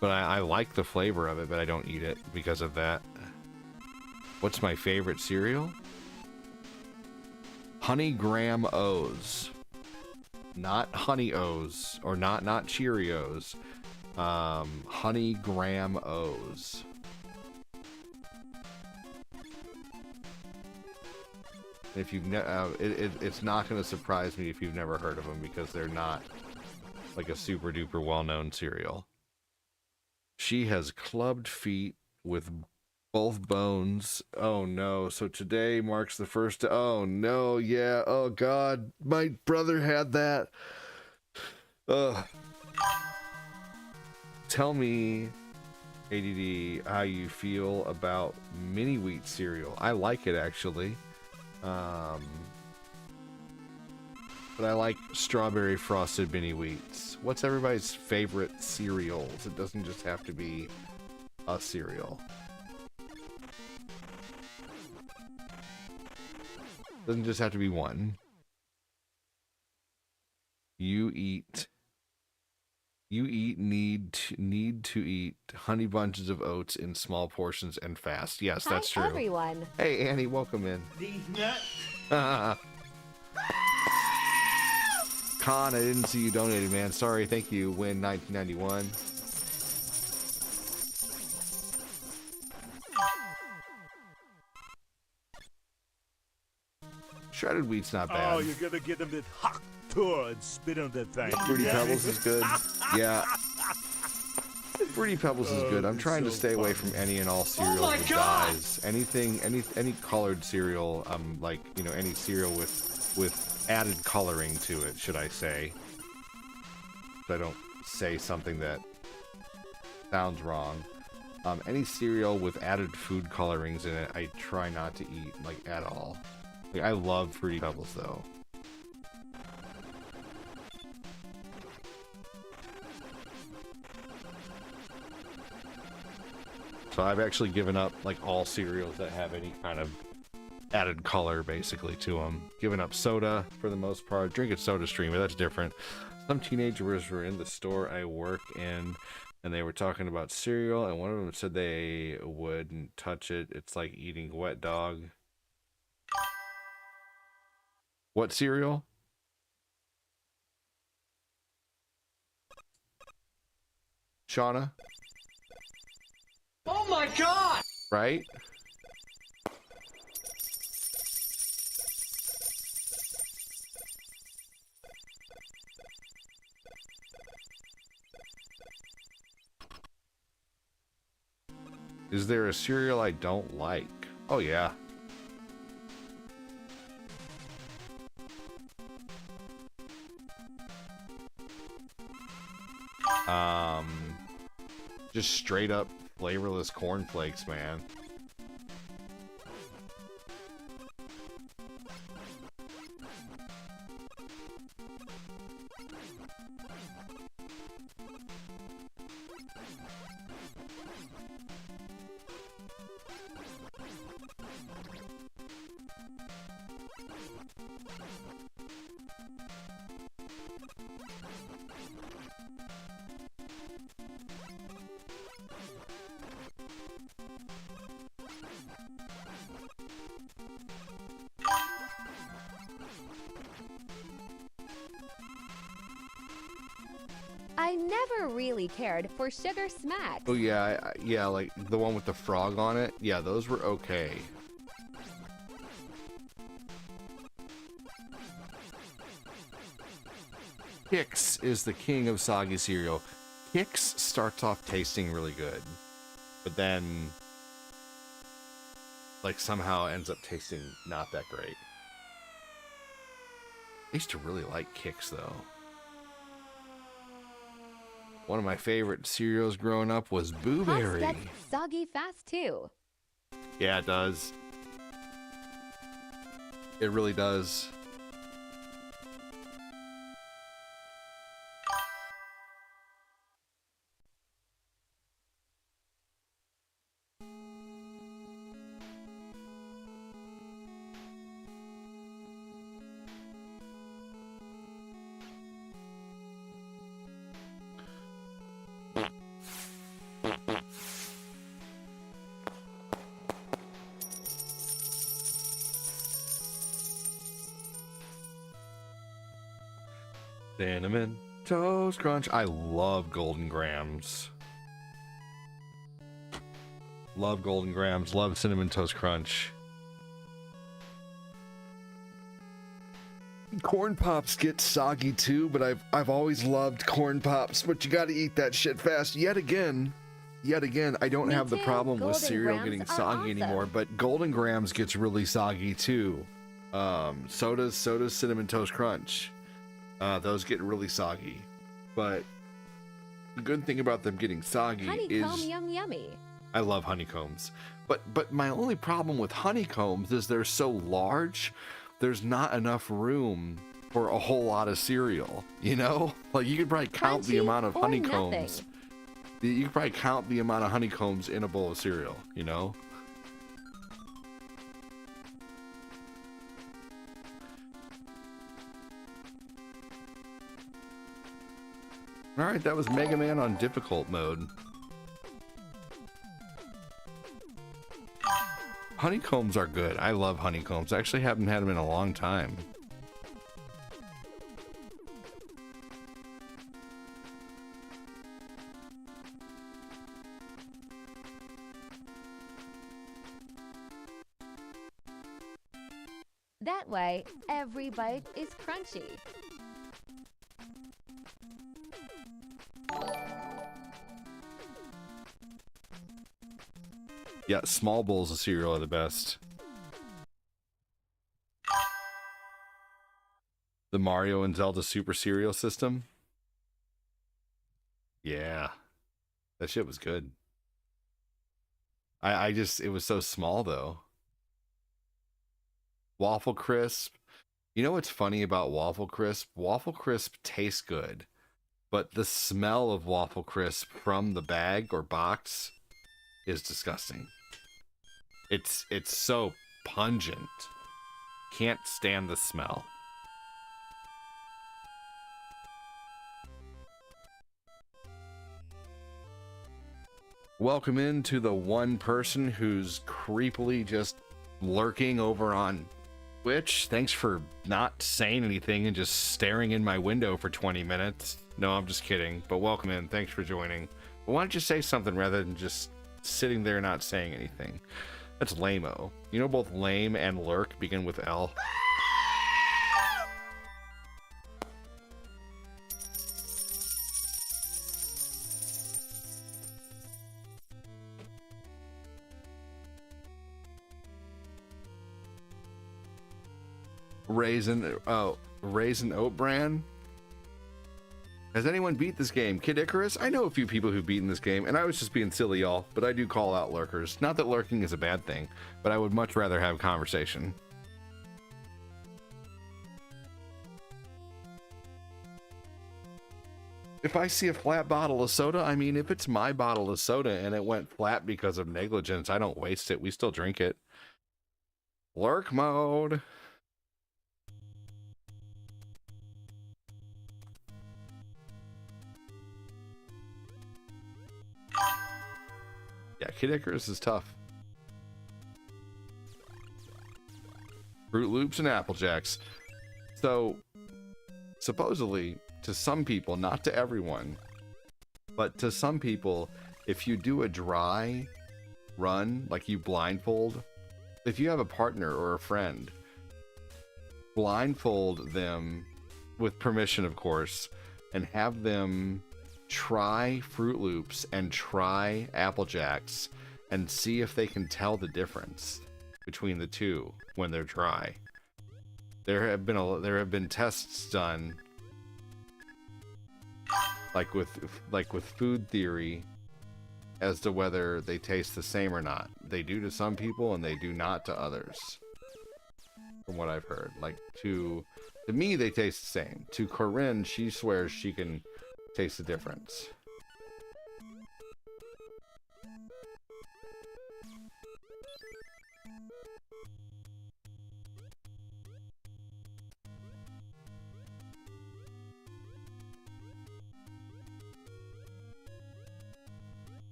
But I like the flavor of it, but I don't eat it because of that. What's my favorite cereal? Honey Graham O's. Not Honey O's, or not Cheerios. Honey Graham O's. If you've it's not going to surprise me if you've never heard of them because they're not like a super duper well-known cereal. She has clubbed feet with both bones. Oh no. So today marks the first. Oh no. Yeah. Oh God. My brother had that. Ugh. Tell me, ADD, how you feel about mini wheat cereal. I like it actually. But I like strawberry frosted mini wheats. What's everybody's favorite cereals? It doesn't just have to be a cereal. Doesn't just have to be one. Need to eat honey bunches of oats in small portions and fast. Yes, that's true.
Hi, everyone.
Hey, Annie, welcome in.
These nuts.
Con, I didn't see you donating, man. Sorry, thank you. Win 1991. Shredded wheat's not bad.
Oh, you're gonna get them that hot tour and spit on that thing.
Fruity Pebbles is good. Yeah. Fruity Pebbles is good. I'm trying to stay away from any and all cereals with dyes. Anything, any colored cereal, like, you know, any cereal with added coloring to it, should I say. So I don't say something that sounds wrong. Any cereal with added food colorings in it, I try not to eat, like, at all. Like, I love Fruity Pebbles, though. So I've actually given up, like, all cereals that have any kind of added color, basically, to them. Given up soda, for the most part. Drinking Soda Stream, but that's different. Some teenagers were in the store I work in, and they were talking about cereal, and one of them said they wouldn't touch it. It's like eating wet dog. What cereal? Shauna?
Oh my God!
Right? Is there a cereal I don't like? Oh yeah. Um, just straight up flavorless cornflakes, man.
I never really cared for Sugar Smacks.
Oh yeah, yeah, like the one with the frog on it. Yeah, those were okay. Kix is the king of soggy cereal. Kix starts off tasting really good, but then like somehow ends up tasting not that great. I used to really like Kix though. One of my favorite cereals growing up was Boo
Pops
Berry.
gets soggy fast too.
Yeah, it does. It really does. Cinnamon Toast Crunch. I love Golden Grams. Love Golden Grams. Love Cinnamon Toast Crunch. Corn Pops get soggy too, but I've always loved Corn Pops. But you got to eat that shit fast. Yet again, I don't
Me
have the
too.
problem with
Golden
cereal
Grams
getting
are
soggy
awesome.
anymore. But Golden Grams gets really soggy too. So does Cinnamon Toast Crunch. Those get really soggy, but the good thing about them getting soggy
Honeycomb
is
yum yummy.
I love honeycombs, but my only problem with honeycombs is they're so large. There's not enough room for a whole lot of cereal. You know, like you could probably count the
Crunchy
amount of
or
honeycombs.
nothing.
You could probably count the amount of honeycombs in a bowl of cereal. You know. All right, that was Mega Man on difficult mode. Honeycombs are good. I love honeycombs. I actually haven't had them in a long time.
That way, every bite is crunchy.
Yeah, small bowls of cereal are the best. The Mario and Zelda Super Cereal System. Yeah. That shit was good. I just, it was so small though. Waffle Crisp. You know what's funny about Waffle Crisp? Waffle Crisp tastes good, but the smell of Waffle Crisp from the bag or box is disgusting. It's so pungent. Can't stand the smell. Welcome into the one person who's creepily just lurking over on Twitch. Thanks for not saying anything and just staring in my window for 20 minutes. No, I'm just kidding. But welcome in. Thanks for joining. But why don't you say something rather than just sitting there not saying anything? That's lame-o. You know both lame and lurk begin with L? Raisin Oat Bran. Has anyone beat this game? Kid Icarus? I know a few people who've beaten this game, and I was just being silly, y'all, but I do call out lurkers. Not that lurking is a bad thing, but I would much rather have conversation. If I see a flat bottle of soda, I mean, if it's my bottle of soda and it went flat because of negligence, I don't waste it. We still drink it. Lurk mode. Yeah, Kid Icarus is tough. Fruit Loops and Apple Jacks. So, supposedly, to some people, not to everyone, but to some people, if you do a dry run, like you blindfold, if you have a partner or a friend, blindfold them with permission, of course, and have them try Fruit Loops and try Apple Jacks and see if they can tell the difference between the two when they're dry. There have been tests done like with food theory as to whether they taste the same or not. They do to some people and they do not to others, from what I've heard. Like to me they taste the same. To Corinne, she swears she can taste the difference.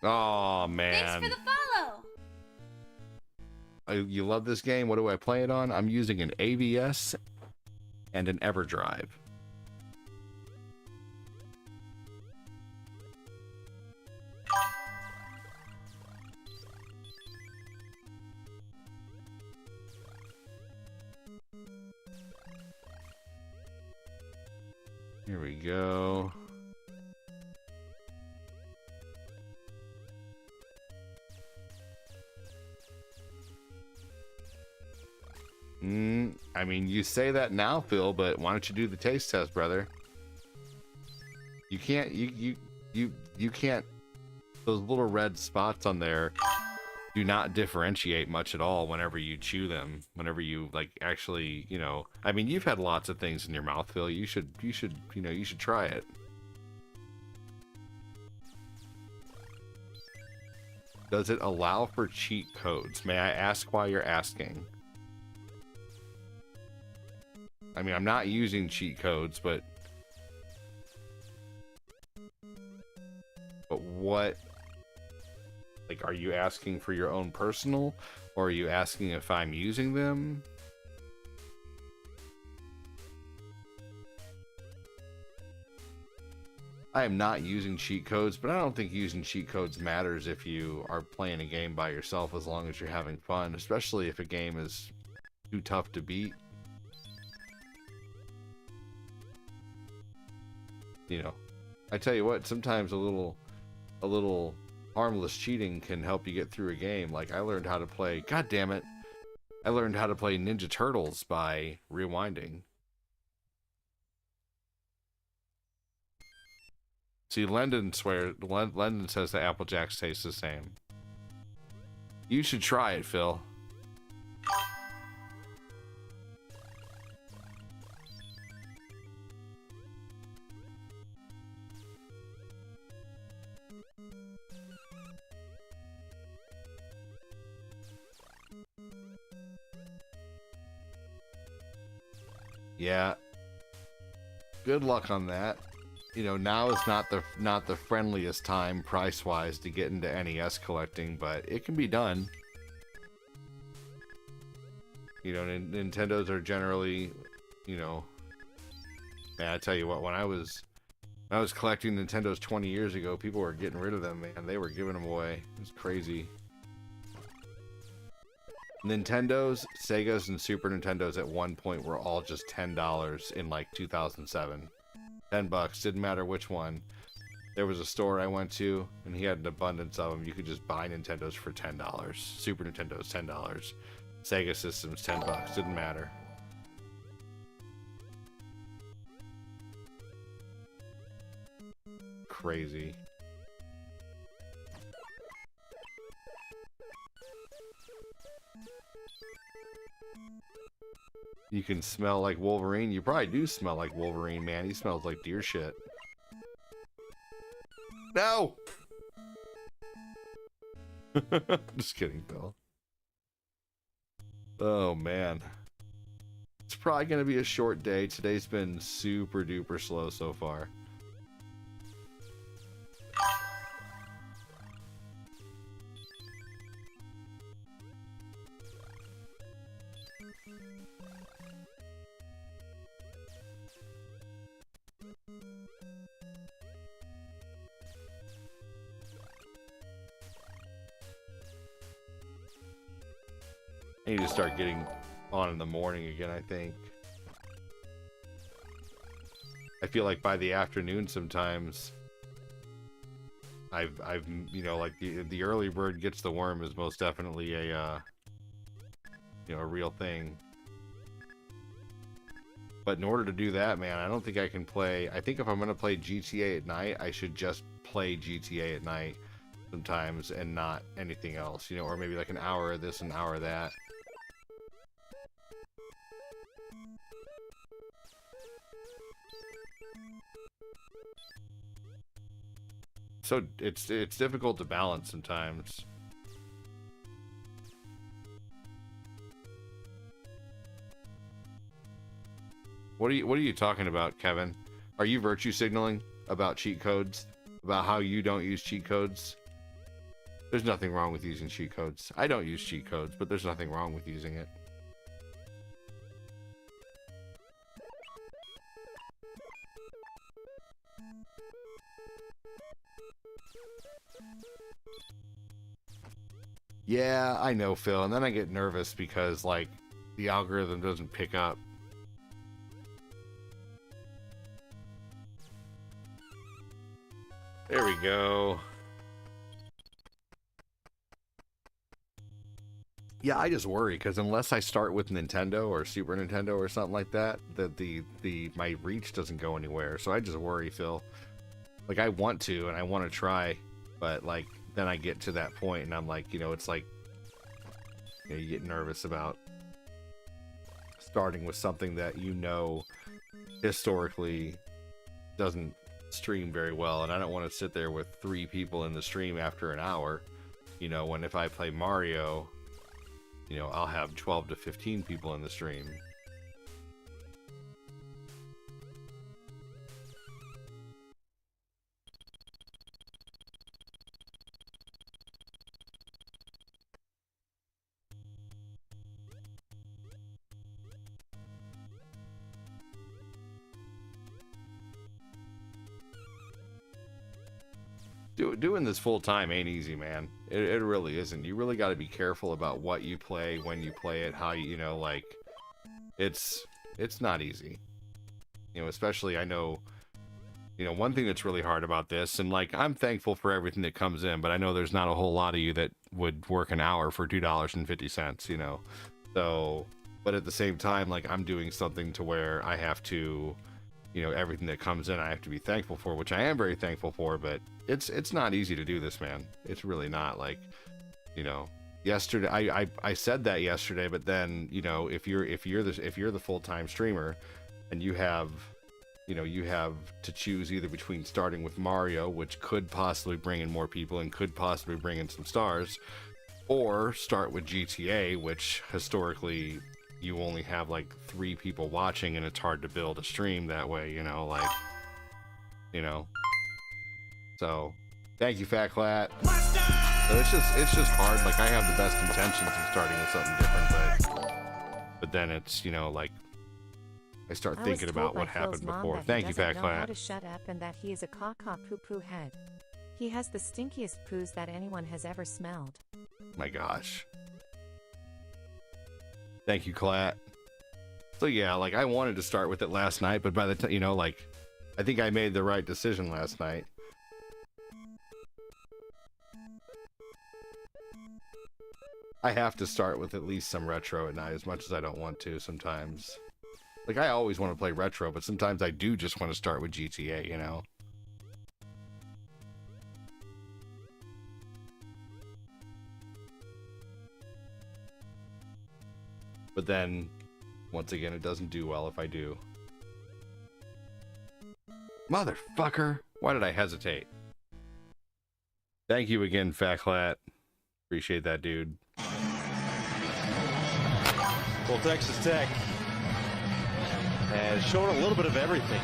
Oh man.
Thanks for the follow.
You love this game? What do I play it on? I'm using an AVS and an EverDrive. Here we go. I mean, you say that now, Phil, but why don't you do the taste test, brother? You can't, you can't, those little red spots on there do not differentiate much at all whenever you chew them, whenever you, like, actually, you know, I mean, you've had lots of things in your mouth, Phil. You should, you know, you should try it. Does it allow for cheat codes? May I ask why you're asking? I mean, I'm not using cheat codes, but what, like, are you asking for your own personal, or are you asking if I'm using them? I am not using cheat codes, but I don't think using cheat codes matters if you are playing a game by yourself, as long as you're having fun, especially if a game is too tough to beat. You know, I tell you what, sometimes a little harmless cheating can help you get through a game. Like, I learned how to play, god damn it, I learned how to play Ninja Turtles by rewinding. See, Lendon says the Apple Jacks taste the same. You should try it, Phil. Yeah. Good luck on that. You know, now is not the friendliest time price-wise to get into NES collecting, but it can be done. You know, Nintendos are generally, you know, man, I tell you what, when I was collecting Nintendos 20 years ago, people were getting rid of them, man. They were giving them away. It was crazy. Nintendos, Segas, and Super Nintendos at one point were all just $10 in like 2007. $10, didn't matter which one. There was a store I went to, and he had an abundance of them. You could just buy Nintendos for $10. Super Nintendos, $10. Sega systems, $10. Didn't matter. Crazy. You can smell like Wolverine. You probably do smell like Wolverine, man. He smells like deer shit. No! Just kidding, Bill. Oh, man. It's probably going to be a short day. Today's been super duper slow so far. I need to start getting on in the morning again, I think. I feel like by the afternoon sometimes I've you know, like the early bird gets the worm is most definitely a you know, a real thing. But in order to do that, man, I don't think I can play. I think if I'm gonna play GTA at night, I should just play GTA at night sometimes and not anything else, you know, or maybe like an hour of this, an hour of that. So it's difficult to balance sometimes. What are you talking about, Kevin? Are you virtue signaling about cheat codes? About how you don't use cheat codes? There's nothing wrong with using cheat codes. I don't use cheat codes, but there's nothing wrong with using it. Yeah, I know, Phil, and then I get nervous because, like, the algorithm doesn't pick up. There we go. Yeah, I just worry because unless I start with Nintendo or Super Nintendo or something like that, my reach doesn't go anywhere. So I just worry, Phil. Like, I want to and I want to try, but like then I get to that point and I'm like, you know, it's like, you know, you get nervous about starting with something that you know historically doesn't stream very well, and I don't want to sit there with 3 people in the stream after an hour, you know, when if I play Mario, you know, I'll have 12 to 15 people in the stream. Doing this full time ain't easy, man. It really isn't. You really got to be careful about what you play, when you play it, how you know, like, it's not easy. You know, especially I know, you know, one thing that's really hard about this, and like I'm thankful for everything that comes in, but I know there's not a whole lot of you that would work an hour for $2.50, you know. So, but at the same time, like I'm doing something to where I have to, you know, everything that comes in I have to be thankful for, which I am very thankful for, but it's not easy to do this, man. It's really not. Like, you know, yesterday I said that yesterday, but then, you know, if you're the full-time streamer and you have to choose either between starting with Mario, which could possibly bring in more people and could possibly bring in some stars, or start with GTA, which historically you only have like 3 people watching and it's hard to build a stream that way, you know, like, you know. So, thank you, Fat Clat. So it's just hard. Like, I have the best intentions of starting with something different, but then it's, you know, like, I start thinking about what happened before. Thank you, Fat Clat.
How to shut up and that he is a caca poo poo head. He has the stinkiest poos that anyone has ever smelled.
My gosh. Thank you, Clat. So yeah, like I wanted to start with it last night, but by the time, you know, like, I think I made the right decision last night. I have to start with at least some retro at night, as much as I don't want to sometimes. Like, I always want to play retro, but sometimes I do just want to start with GTA, you know? But then, once again, it doesn't do well if I do. Motherfucker! Why did I hesitate? Thank you again, Fatclat. Appreciate that, dude.
Well, Texas Tech has shown a little bit of everything.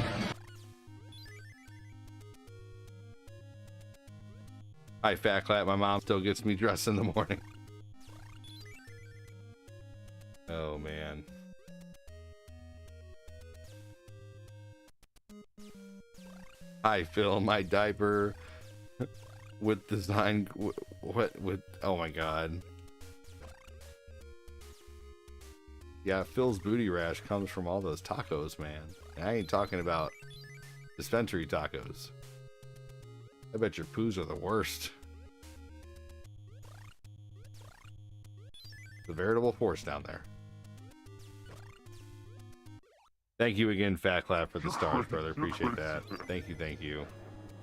Hi, Fatclat. My mom still gets me dressed in the morning. Oh, man. Hi, Phil. My diaper with design. What? With. Oh, my God. Yeah, Phil's booty rash comes from all those tacos, man. And I ain't talking about dispensary tacos. I bet your poos are the worst. It's a veritable force down there. Thank you again, Fat Clap, for the stars, brother. Appreciate that. Thank you, thank you.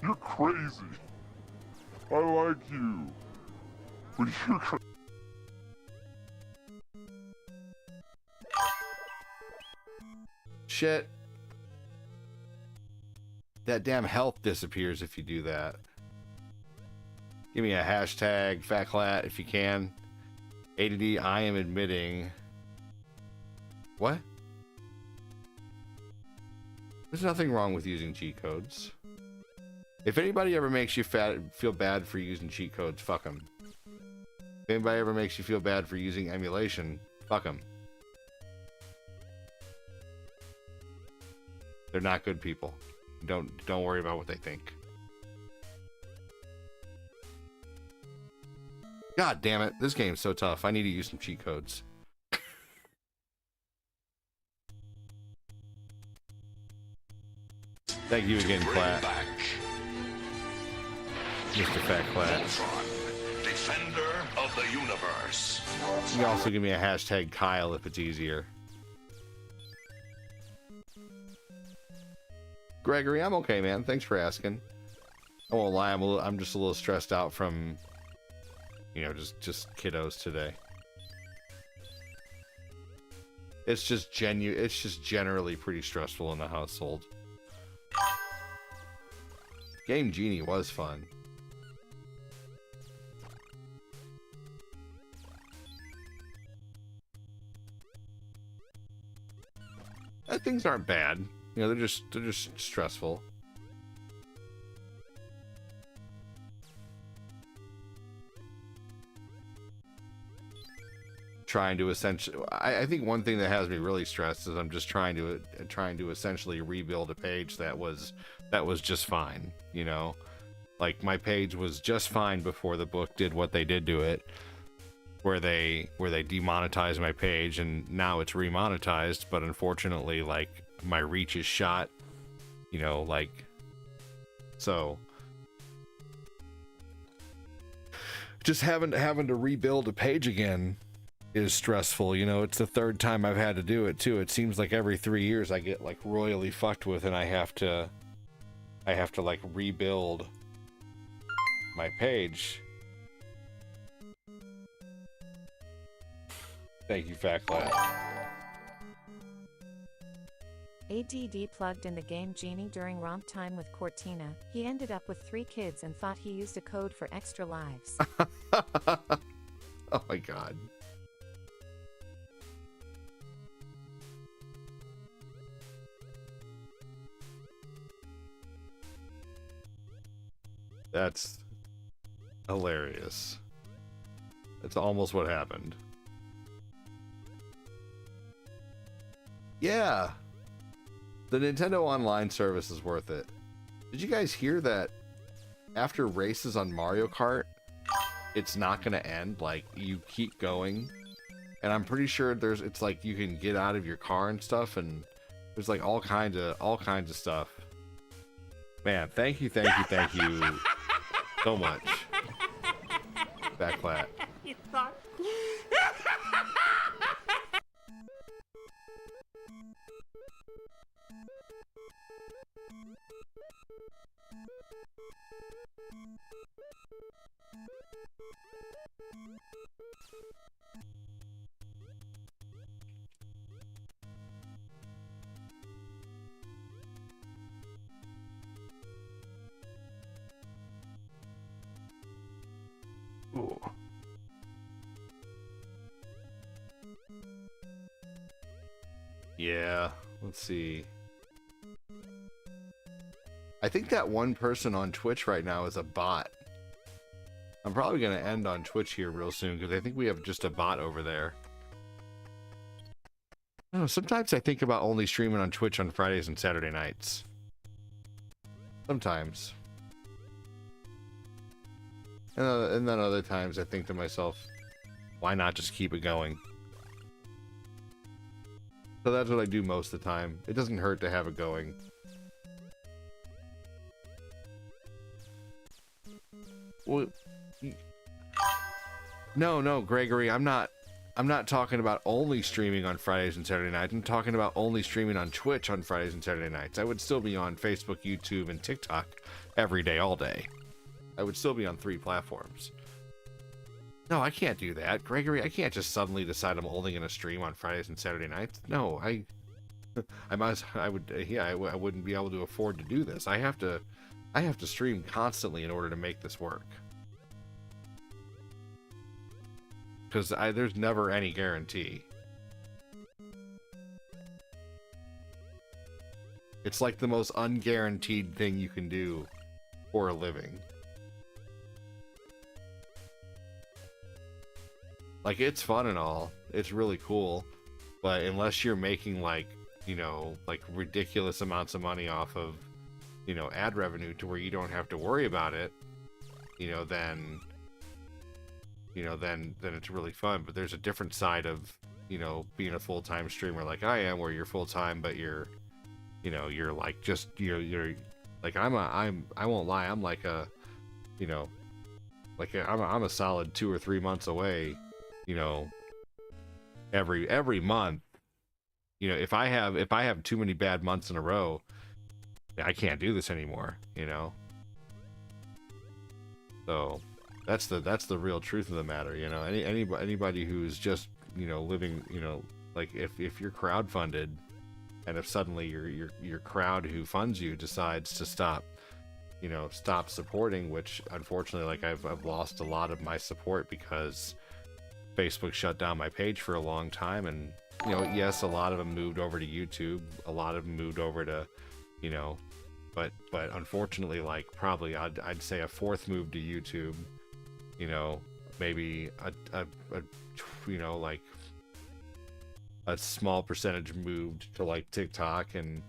You're crazy. I like you. But you're crazy.
Shit. That damn health disappears if you do that. Give me a hashtag, FatClat, if you can. ADD, I am admitting. What? There's nothing wrong with using cheat codes. If anybody ever makes you feel bad for using cheat codes, fuck them. If anybody ever makes you feel bad for using emulation, fuck them. They're not good people. Don't worry about what they think. God damn it, this game's so tough. I need to use some cheat codes. Thank you again, Clat. Mr. Fat Clat.
Defender of the universe.
You can also give me a hashtag Kyle if it's easier. Gregory, I'm okay, man. Thanks for asking. I won't lie, I'm just a little stressed out from, you know, just kiddos today. It's just generally pretty stressful in the household. Game Genie was fun. Things aren't bad. You know, they're just stressful. Trying to essentially, I think one thing that has me really stressed is I'm just trying to essentially rebuild a page that was just fine. You know, like my page was just fine before the book did what they did to it, where they demonetized my page, and now it's remonetized. But unfortunately, like, my reach is shot, you know, like, so just having to rebuild a page again is stressful. You know, it's the third time I've had to do it too. It seems like every 3 years I get like royally fucked with, and I have to like rebuild my page. Thank you, Fat Class.
ADD plugged in the game Genie during romp time with Cortina. He ended up with 3 kids and thought he used a code for extra lives.
Oh my god. That's hilarious. That's almost what happened. Yeah. The Nintendo Online service is worth it. Did you guys hear that after races on Mario Kart, it's not going to end? Like, you keep going. And I'm pretty sure it's like you can get out of your car and stuff, and there's like all kinds of stuff. Man, thank you so much. Backlat. Ooh. Yeah, let's see. I think that one person on Twitch right now is a bot. I'm probably going to end on Twitch here real soon because I think we have just a bot over there. I don't know, sometimes I think about only streaming on Twitch on Fridays and Saturday nights. Sometimes. And then other times I think to myself, why not just keep it going? So that's what I do most of the time. It doesn't hurt to have it going. Well, no, Gregory, I'm not talking about only streaming on Fridays and Saturday nights. I'm talking about only streaming on Twitch on Fridays and Saturday nights. I would still be on Facebook, YouTube, and TikTok every day, all day. I would still be on 3 platforms. No, I can't do that, Gregory. I can't just suddenly decide I'm only going to stream on Fridays and Saturday nights. No, I wouldn't be able to afford to do this. I have to stream constantly in order to make this work. Because there's never any guarantee. It's like the most unguaranteed thing you can do for a living. Like, it's fun and all. It's really cool. But unless you're making, like, you know, like ridiculous amounts of money off of, you know, ad revenue to where you don't have to worry about it, you know, then it's really fun. But there's a different side of, you know, being a full-time streamer like I am, where you're full-time, but you're like, just, you're like, I won't lie, I'm like a, you know, like I'm a solid 2 or 3 months away, you know, every month. You know, if I have too many bad months in a row, I can't do this anymore, you know. So that's the real truth of the matter, you know. Anybody who's just, you know, living, you know, like if you're crowdfunded, and if suddenly your crowd who funds you decides to stop supporting, which unfortunately, like, I've lost a lot of my support because Facebook shut down my page for a long time. And, you know, yes, a lot of them moved over to YouTube, a lot of them moved over to, you know, but unfortunately, like, probably I'd say a fourth move to YouTube, you know, maybe a you know, like a small percentage moved to like TikTok, and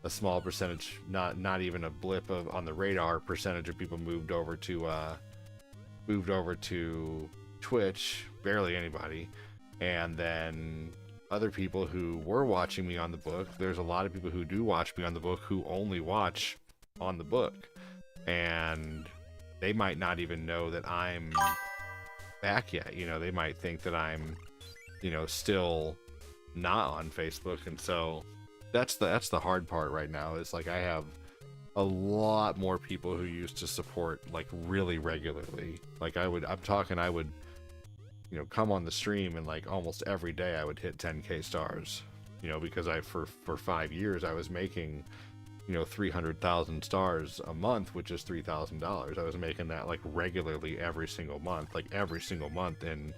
a small percentage, not even a blip of on the radar percentage of people moved over to Twitch, barely anybody. And then other people who were watching me on the book, there's a lot of people who do watch me on the book who only watch on the book, and they might not even know that I'm back yet. You know, they might think that I'm, you know, still not on Facebook. And so that's the hard part right now, is like I have a lot more people who used to support like really regularly. Like I would you know, come on the stream, and like almost every day I would hit 10k stars, you know, because for 5 years I was making, you know, 300,000 stars a month, which is $3,000. I was making that like regularly every single month, in every single month in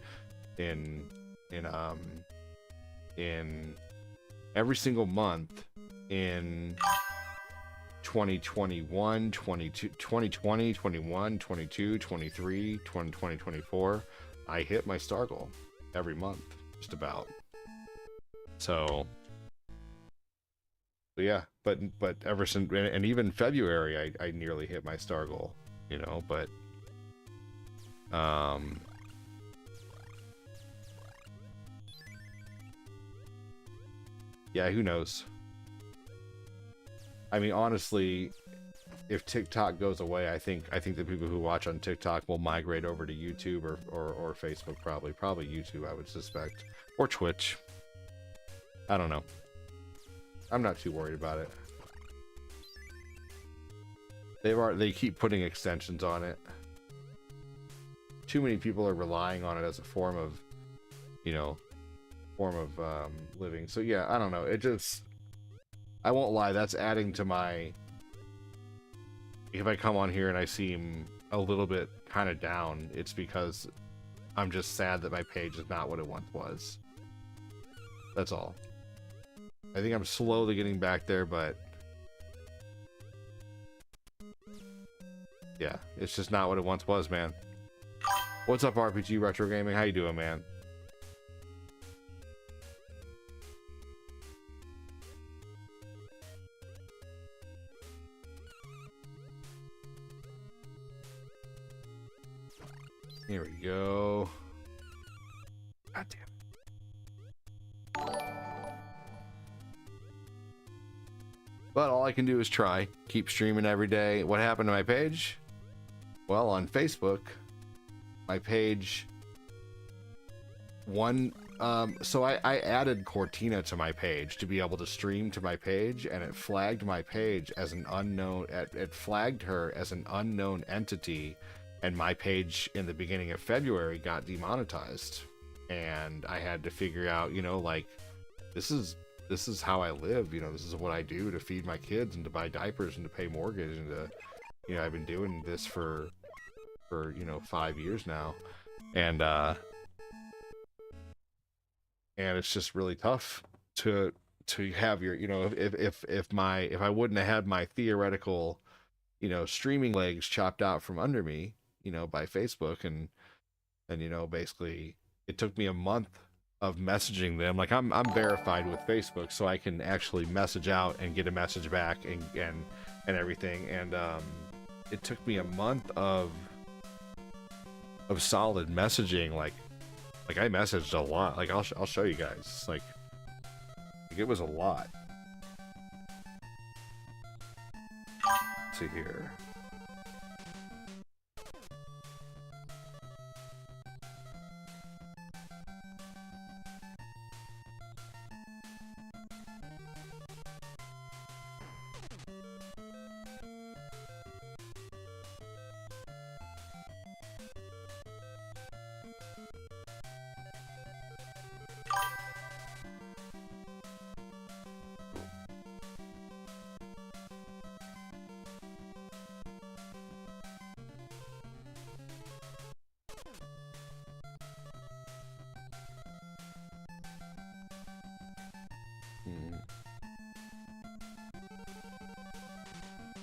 2021, 2020, 21, 22, 23, 2024. I hit my star goal every month, just about. So, but yeah, but ever since, and even February, I nearly hit my star goal, you know, but, yeah, who knows? I mean, honestly, if TikTok goes away, I think the people who watch on TikTok will migrate over to YouTube or Facebook, probably YouTube, I would suspect, or Twitch. I don't know. I'm not too worried about it. They keep putting extensions on it. Too many people are relying on it as a form of, living. So yeah, I don't know. It just, I won't lie, that's adding to my, if I come on here and I seem a little bit kind of down, it's because I'm just sad that my page is not what it once was. That's all. I think I'm slowly getting back there, but yeah, it's just not what it once was, man. What's up, RPG Retro Gaming? How you doing, man? Here we go. God damn it. But all I can do is try. Keep streaming every day. What happened to my page? Well, on Facebook, my page... so I added Cortina to my page to be able to stream to my page, and it flagged my page as an unknown... It flagged her as an unknown entity, and my page in the beginning of February got demonetized. And I had to figure out, like, this is how I live, this is what I do to feed my kids and to buy diapers and to pay mortgage and to, I've been doing this for 5 years now. And it's just really tough to have your, if I wouldn't have had my theoretical, streaming legs chopped out from under me, by Facebook and basically it took me a month of messaging them. Like I'm verified with Facebook, so I can actually message out and get a message back and everything. And it took me a month of solid messaging. Like I messaged a lot. Like I'll show you guys. Like it was a lot. Let's see here.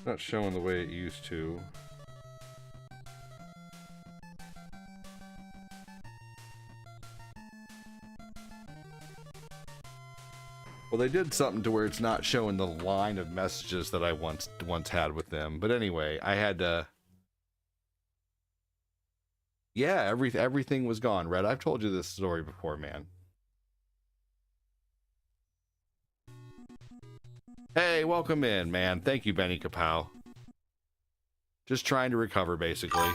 Not showing the way it used to. Well, they did something to where it's not showing the line of messages that I once had with them. But anyway, I had to. Yeah, everything was gone. Red, I've told you this story before, man. Hey, welcome in, man. Thank you, Benny Kapow. Just trying to recover, basically.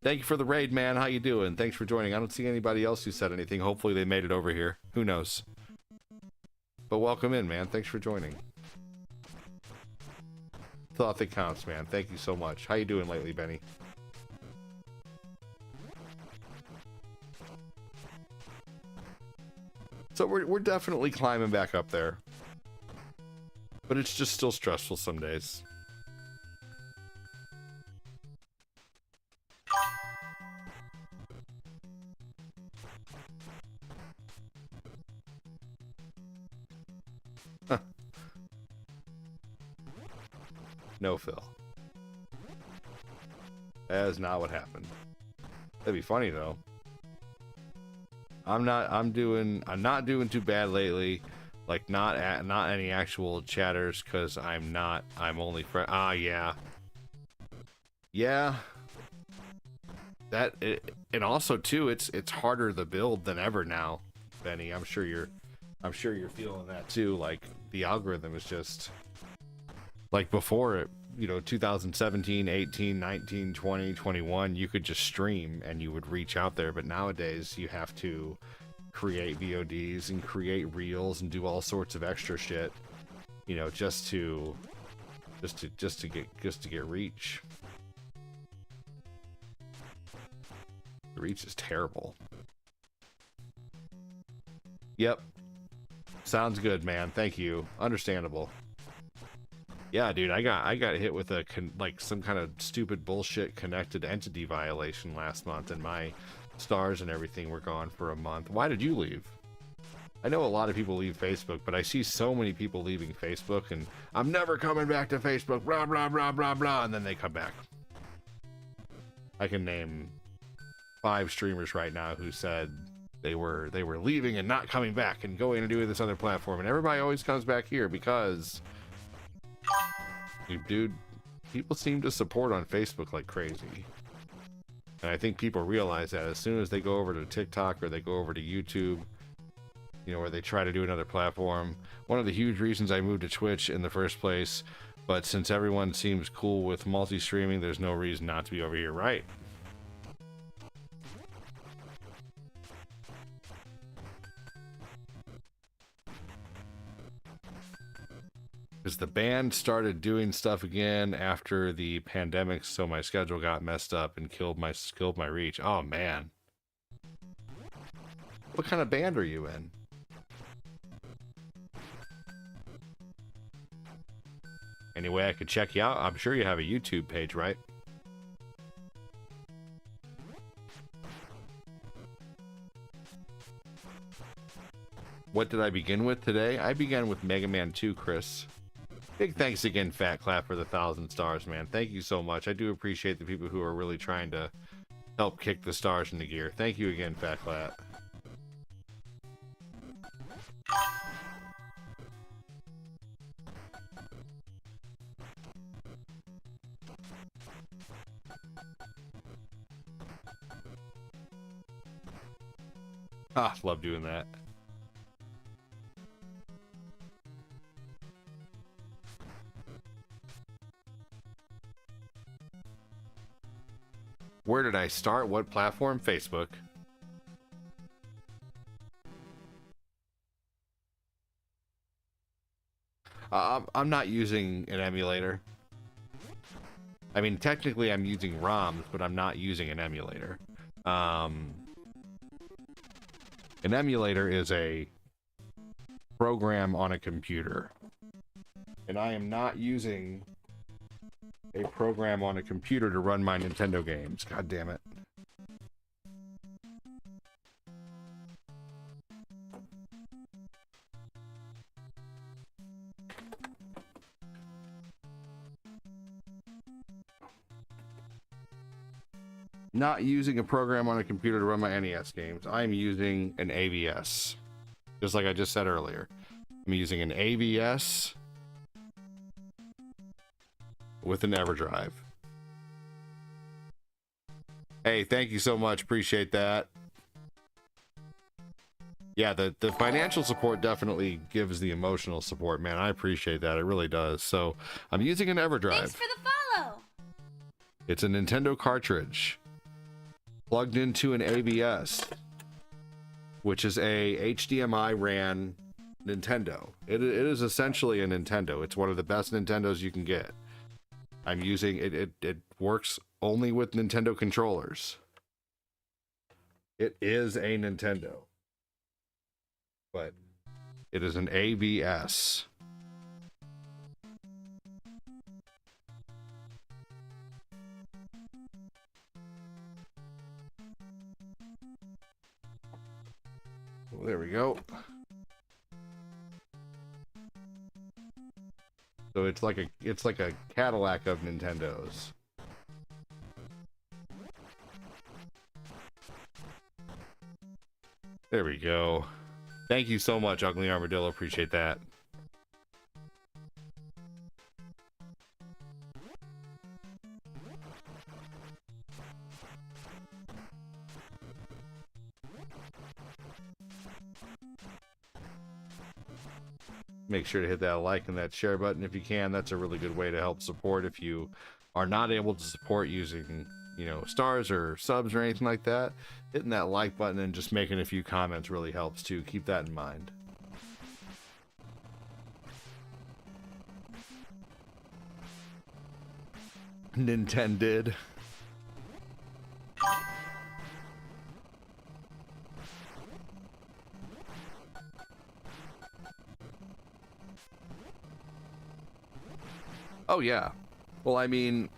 Thank you for the raid, man. How you doing? Thanks for joining. I don't see anybody else who said anything. Hopefully they made it over here. Who knows? But welcome in, man. Thanks for joining. Thought that counts, man. Thank you so much. How you doing lately, Benny? So we're definitely climbing back up there. But it's just still stressful some days. Huh. No, Phil. That is not what happened. That'd be funny though. I'm not doing too bad lately. Like not any actual chatters, because I'm only yeah that it, and also too it's harder to build than ever now, Benny. I'm sure you're feeling that too. Like the algorithm is just Like before it, 2017, 18, 19, 20, 21, you could just stream and you would reach out there. But nowadays you have to create VODs and create reels and do all sorts of extra shit, just to get reach. The reach is terrible. Yep. Sounds good, man. Thank you. Understandable. Yeah, dude, I got hit with some kind of stupid bullshit connected entity violation last month, and my stars and everything were gone for a month. Why did you leave? I know a lot of people leave Facebook, but I see so many people leaving Facebook, and I'm never coming back to Facebook, blah, blah, blah, blah, blah, and then they come back. I can name 5 streamers right now who said they were leaving and not coming back and going to do this other platform, and everybody always comes back here because, dude, people seem to support on Facebook like crazy. And I think people realize that as soon as they go over to TikTok or they go over to YouTube, where they try to do another platform. One of the huge reasons I moved to Twitch in the first place, but since everyone seems cool with multi-streaming, there's no reason not to be over here, right? Because the band started doing stuff again after the pandemic, so my schedule got messed up and killed my reach. Oh man. What kind of band are you in? Any way I could check you out? I'm sure you have a YouTube page, right? What did I begin with today? I began with Mega Man 2, Chris. Big thanks again, Fat Clap, for the 1,000 stars, man. Thank you so much. I do appreciate the people who are really trying to help kick the stars into gear. Thank you again, Fat Clap. Ah, love doing that. Where did I start? What platform? Facebook. I'm not using an emulator. I mean, technically I'm using ROMs, but I'm not using an emulator. An emulator is a program on a computer. And I am not using a program on a computer to run my Nintendo games. God damn it. Not using a program on a computer to run my NES games. I'm using an AVS. Just like I just said earlier. I'm using an AVS with an EverDrive. Hey, thank you so much. Appreciate that. Yeah, the financial support definitely gives the emotional support, man. I appreciate that. It really does. So I'm using an EverDrive.
Thanks for the follow.
It's a Nintendo cartridge plugged into an AVS, which is a HDMI ran Nintendo. It is essentially a Nintendo. It's one of the best Nintendos you can get. I'm using it. It works only with Nintendo controllers. It is a Nintendo, but it is an AVS. Well, there we go. So it's like a Cadillac of Nintendos. There we go. Thank you so much, Ugly Armadillo. Appreciate that. make sure to hit that like and that share button if you can. That's a really good way to help support if you are not able to support using, you know, stars or subs or anything like that. Hitting that like button and just making a few comments really helps too. Keep that in mind. Nintendo. Oh yeah. Well, I mean,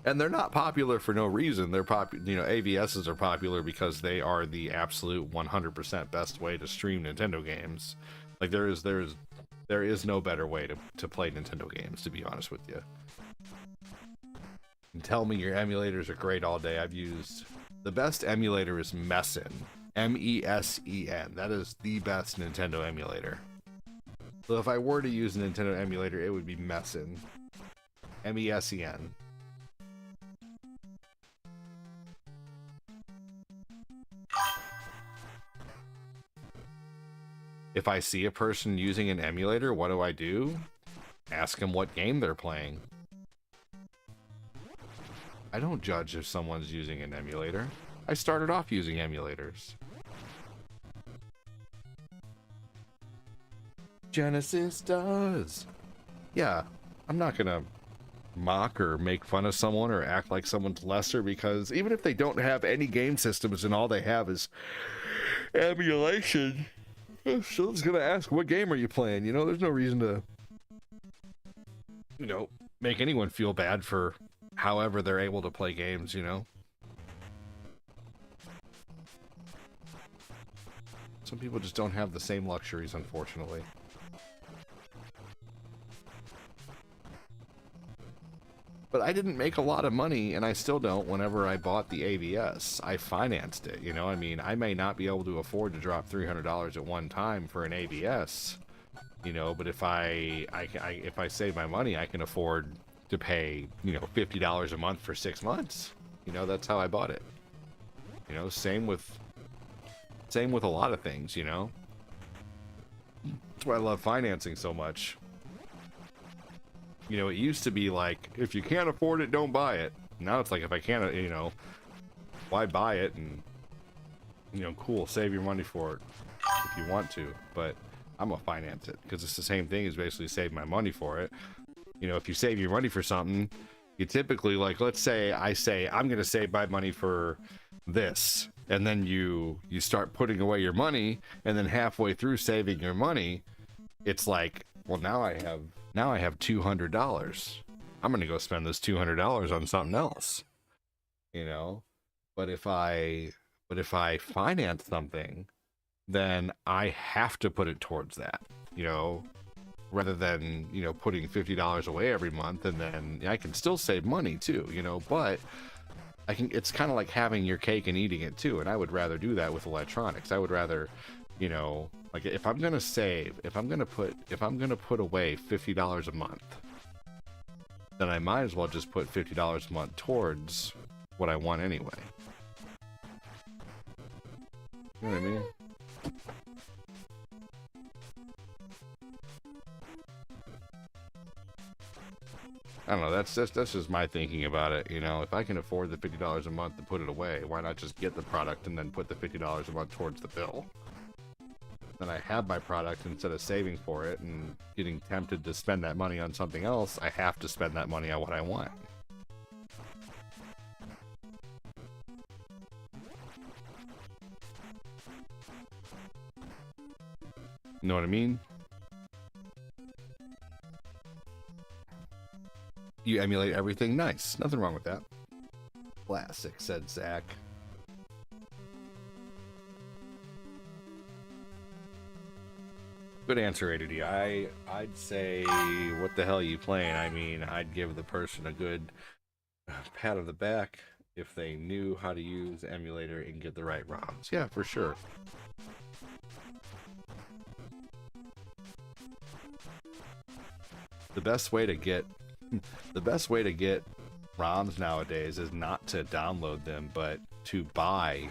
and they're not popular for no reason. They're popular, you know, AVSs are popular because they are the absolute 100% best way to stream Nintendo games. Like there is no better way to play Nintendo games, to be honest with you. And tell me your emulators are great all day. I've used the best emulator is Messen, M-E-S-E-N. That is the best Nintendo emulator. So if I were to use a Nintendo emulator, it would be Messen, M-E-S-E-N. If I see a person using an emulator, what do? Ask them what game they're playing. I don't judge if someone's using an emulator. I started off using emulators. Genesis does. Yeah, I'm not gonna mock or make fun of someone or act like someone's lesser, because even if they don't have any game systems and all they have is emulation, someone's gonna ask, what game are you playing? You know, there's no reason to, you know, make anyone feel bad for however they're able to play games, you know? Some people just don't have the same luxuries, unfortunately. But I didn't make a lot of money, and I still don't whenever I bought the AVS. I financed it, you know? I mean, I may not be able to afford to drop $300 at one time for an AVS, you know, but if I save my money, I can afford to pay, you know, $50 a month for 6 months. You know, that's how I bought it. You know, same with a lot of things, you know? That's why I love financing so much. You know, it used to be like, if you can't afford it, don't buy it. Now it's like, if I can't, you know, why buy it? And, you know, cool, save your money for it if you want to. But I'm gonna finance it, because it's the same thing as basically save my money for it. You know, if you save your money for something, you typically, like, let's say I say, I'm gonna save my money for this. And then you start putting away your money, and then halfway through saving your money, it's like, well, now I have $200. I'm gonna go spend this $200 on something else, you know. But if I finance something, then I have to put it towards that, you know, rather than, you know, putting $50 away every month, and then I can still save money too, you know. But it's kind of like having your cake and eating it too, and I would rather do that with electronics. I would rather, you know, like, if I'm gonna save, if I'm gonna put away $50 a month, then I might as well just put $50 a month towards what I want anyway. You know what I mean? I don't know, that's just my thinking about it, you know. If I can afford the $50 a month to put it away, why not just get the product and then put the $50 a month towards the bill? Then I have my product instead of saving for it and getting tempted to spend that money on something else. I have to spend that money on what I want. You know what I mean? You emulate everything? Nice. Nothing wrong with that. Classic, said Zach. Good answer, ADD. I'd say, what the hell are you playing? I mean, I'd give the person a good pat on the back if they knew how to use the emulator and get the right ROMs. Yeah, for sure. The best way to get ROMs nowadays is not to download them, but to buy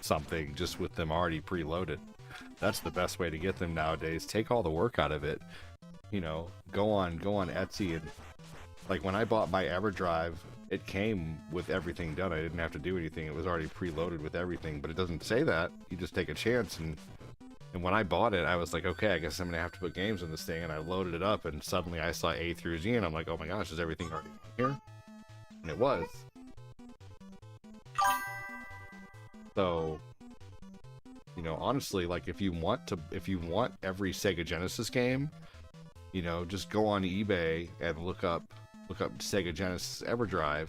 something just with them already preloaded. That's the best way to get them nowadays. Take all the work out of it. You know, go on Etsy, and like when I bought my EverDrive, it came with everything done. I didn't have to do anything. It was already preloaded with everything, but it doesn't say that. You just take a chance, and when I bought it, I was like, okay, I guess I'm gonna have to put games in this thing, and I loaded it up, and suddenly I saw A through Z, and I'm like, oh my gosh, is everything already here? And it was. So, you know, honestly, like if you want every Sega Genesis game, you know, just go on eBay and look up Sega Genesis EverDrive,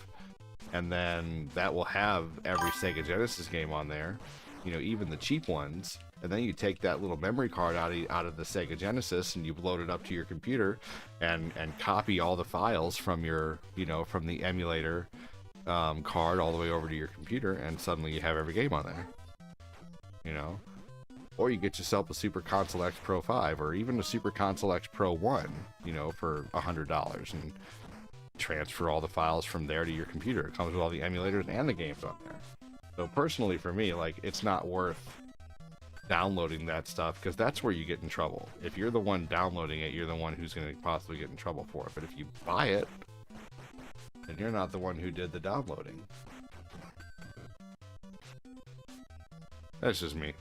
and then that will have every Sega Genesis game on there, you know, even the cheap ones. And then you take that little memory card out of the Sega Genesis, and you load it up to your computer, and copy all the files from your, you know, from the emulator card all the way over to your computer, and suddenly you have every game on there. You know, or you get yourself a Super Console X Pro 5, or even a Super Console X Pro 1, you know, for $100, and transfer all the files from there to your computer. It comes with all the emulators and the games on there. So personally, for me, like, it's not worth downloading that stuff, because that's where you get in trouble. If you're the one downloading it, you're the one who's going to possibly get in trouble for it. But if you buy it, then you're not the one who did the downloading. That's just me.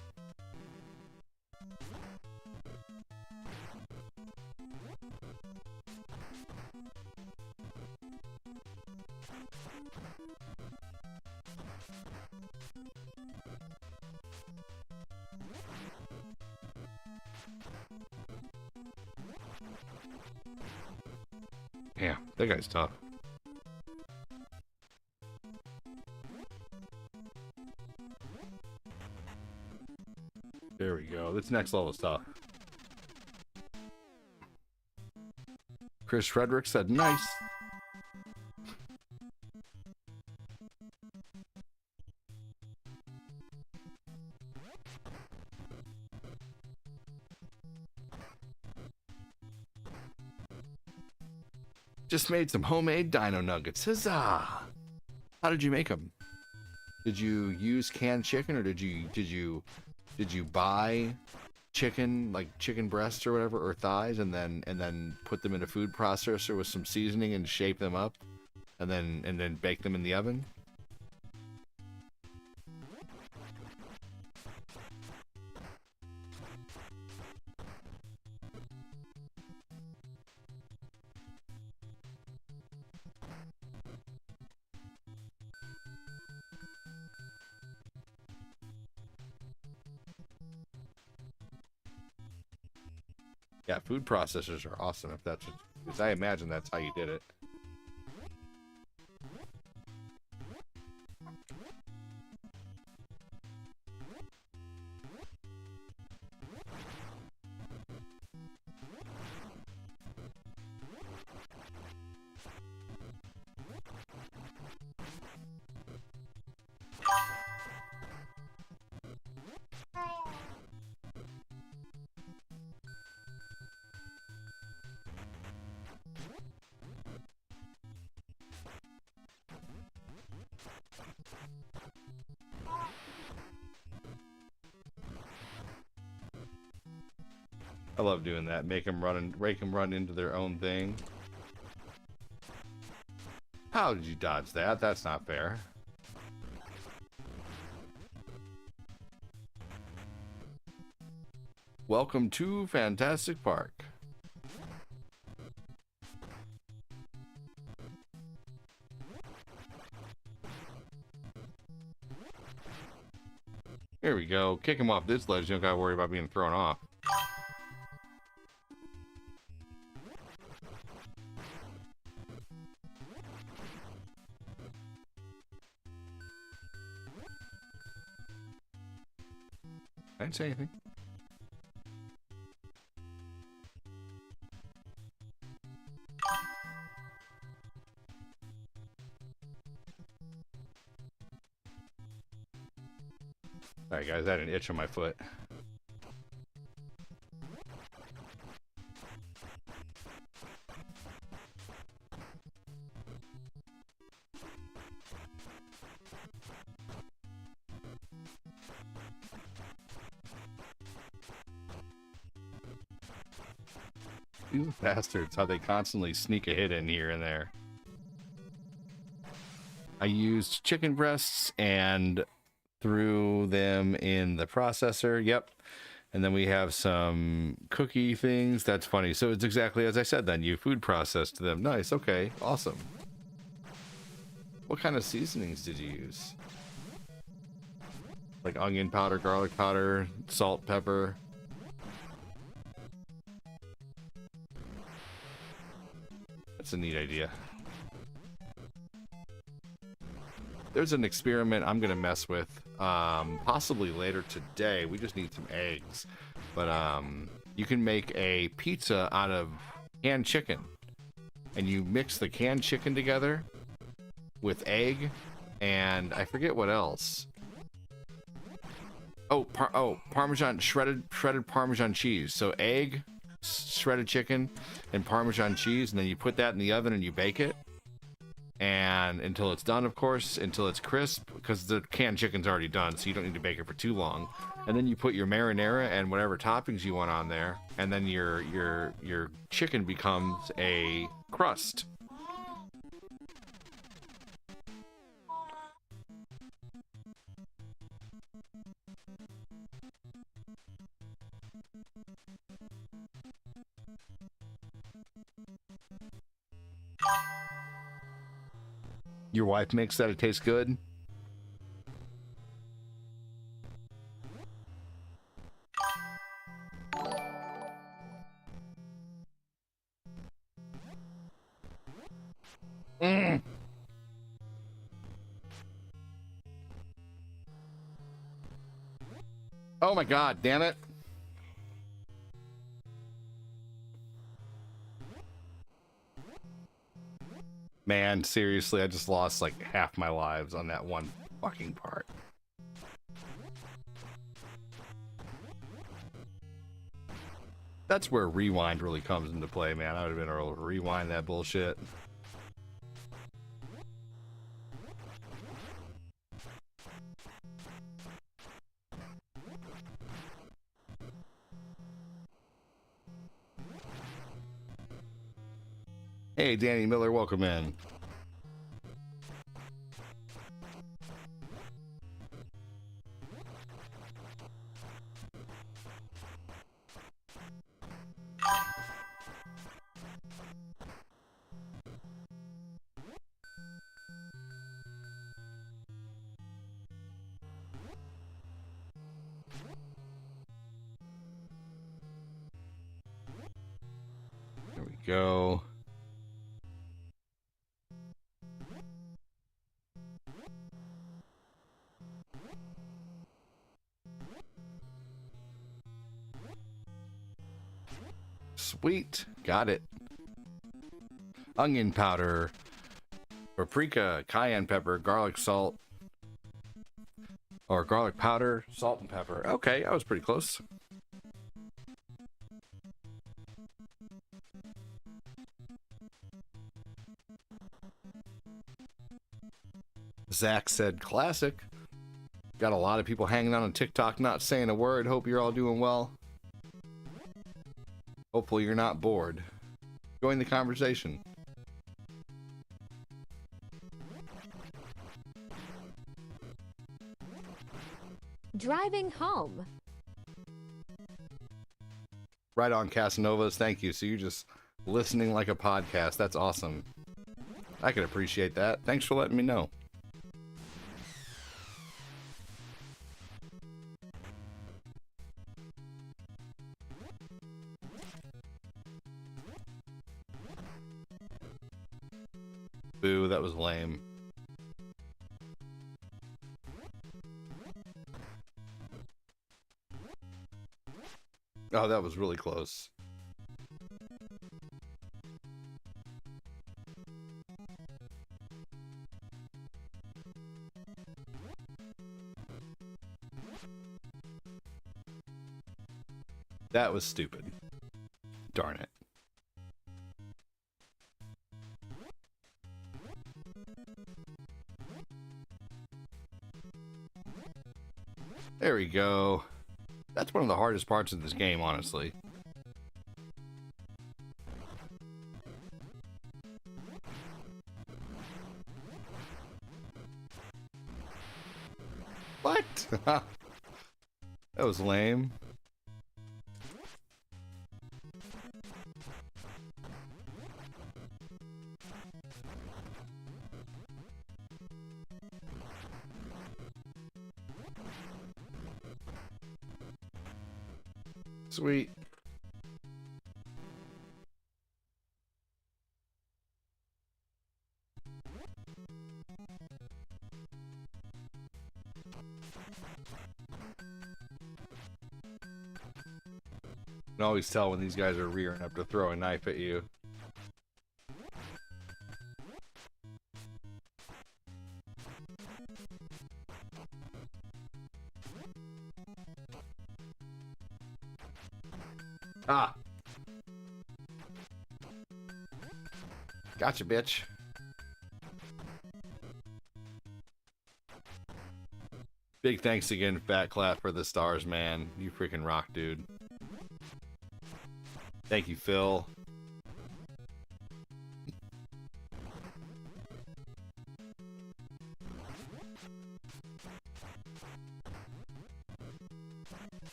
Yeah, that guy's tough. There we go. This next level is tough. Chris Frederick said, nice. Just made some homemade dino nuggets. Huzzah! How did you make them? Did you use canned chicken, or did you buy chicken, like chicken breasts or whatever, or thighs, and then put them in a food processor with some seasoning and shape them up, and then bake them in the oven? Yeah, food processors are awesome if that's, because I imagine that's how you did it. I love doing that. Make them run into their own thing. How did you dodge that? That's not fair. Welcome to Fantastic Park. Here we go. Kick him off this ledge. You don't gotta worry about being thrown off. I didn't say anything. Alright guys, I had an itch on my foot. These bastards, how they constantly sneak a hit in here and there. I used chicken breasts and threw them in the processor. Yep. And then we have some cookie things. That's funny. So it's exactly as I said then. You food processed them. Nice. Okay. Awesome. What kind of seasonings did you use? Like onion powder, garlic powder, salt, pepper. That's a neat idea. There's an experiment I'm gonna mess with, possibly later today. We just need some eggs, but you can make a pizza out of canned chicken, and you mix the canned chicken together with egg, and I forget what else. Oh, Parmesan, shredded Parmesan cheese. So egg, shredded chicken, and Parmesan cheese, and then you put that in the oven and you bake it. And until it's done, of course, until it's crisp, because the canned chicken's already done, so you don't need to bake it for too long. And then you put your marinara and whatever toppings you want on there, and then your chicken becomes a crust. Your wife makes that. It tastes good. Oh my God, damn it. Man, seriously, I just lost like half my lives on that one fucking part. That's where rewind really comes into play, man. I would have been able to rewind that bullshit. Hey, Danny Miller, welcome in. There we go. Sweet, got it. Onion powder, paprika, cayenne pepper, garlic salt, or garlic powder, salt and pepper. Okay, I was pretty close. Zach said classic. Got a lot of people hanging out on TikTok not saying a word. Hope you're all doing well. Hopefully you're not bored. Join the conversation.
Driving home.
Right on, Casanovas. Thank you. So you're just listening like a podcast. That's awesome. I can appreciate that. Thanks for letting me know. Boo, that was lame. Oh, that was really close. That was stupid. Darn it. There we go. That's one of the hardest parts of this game, honestly. What? That was lame. Sweet. You can always tell when these guys are rearing up to throw a knife at you. Ah! Gotcha, bitch. Big thanks again, Fat Clap, for the stars, man. You freaking rock, dude. Thank you, Phil.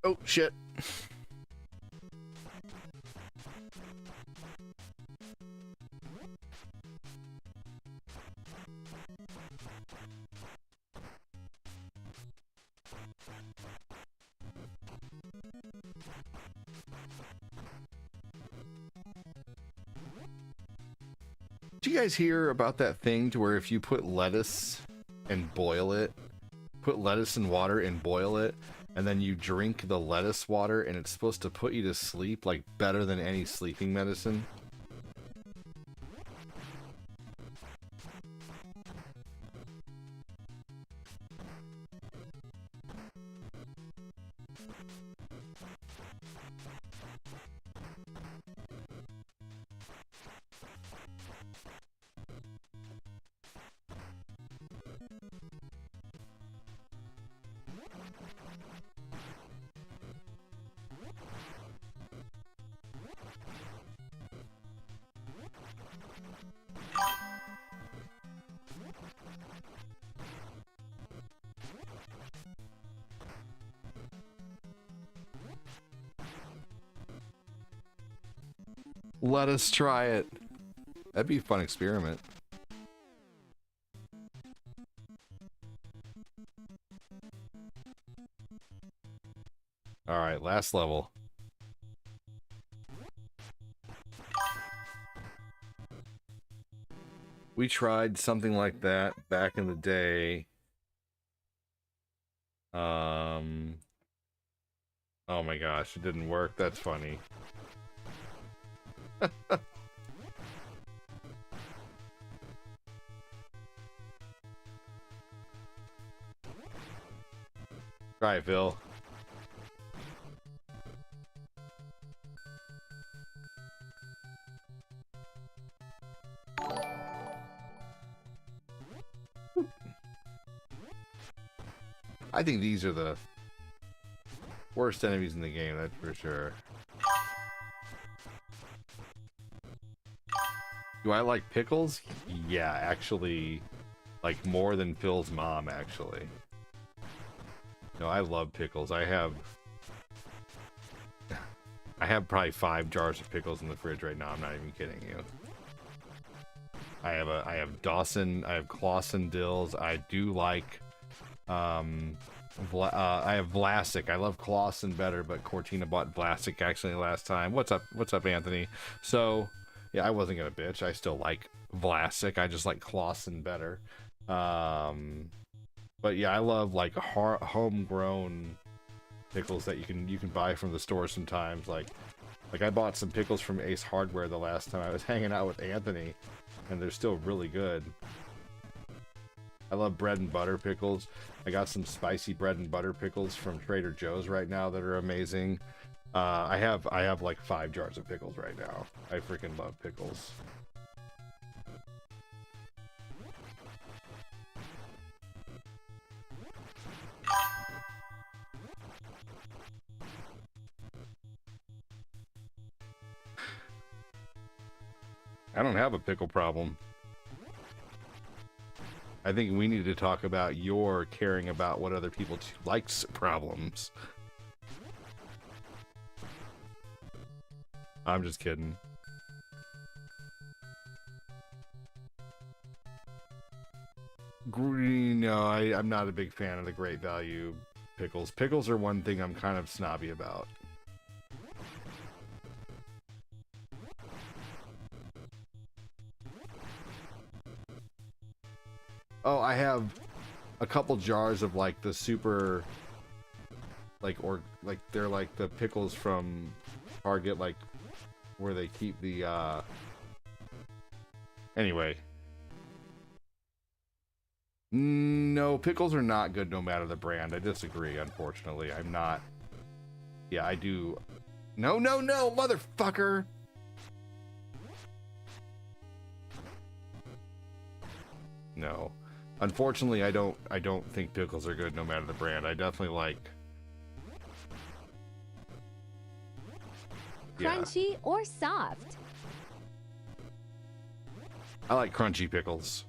Oh, shit. Did you guys hear about that thing to where if you put lettuce and boil it, put lettuce in water and boil it, and then you drink the lettuce water and it's supposed to put you to sleep like better than any sleeping medicine? Let us try it. That'd be a fun experiment. Alright, last level. We tried something like that back in the day. Oh my gosh, it didn't work. That's funny. Try it, Phil. I think these are the worst enemies in the game, that's for sure. Do I like pickles? Yeah, actually, like more than Phil's mom, actually. No, I love pickles. I have probably 5 jars of pickles in the fridge right now. I'm not even kidding you. I have Dawson, I have Clausen dills. I do like I have Vlasic. I love Clausen better, but Cortina bought Vlasic actually last time. What's up, Anthony? So yeah, I wasn't gonna bitch. I still like Vlasic. I just like Clausen better. But yeah, I love like homegrown pickles that you can buy from the store sometimes. Like I bought some pickles from Ace Hardware the last time I was hanging out with Anthony, and they're still really good. I love bread and butter pickles. I got some spicy bread and butter pickles from Trader Joe's right now that are amazing. I have like 5 jars of pickles right now. I freaking love pickles. I don't have a pickle problem. I think we need to talk about your caring about what other people likes problems. I'm just kidding. No, I'm not a big fan of the Great Value pickles. Pickles are one thing I'm kind of snobby about. Oh, I have a couple jars of like the super, like, or like they're like the pickles from Target, like where they keep the anyway. No, pickles are not good no matter the brand. I disagree, unfortunately. I'm not. Yeah, I do. No, no, no, motherfucker. No. Unfortunately, I don't think pickles are good no matter the brand. I definitely like
Crunchy or soft?
I like crunchy pickles.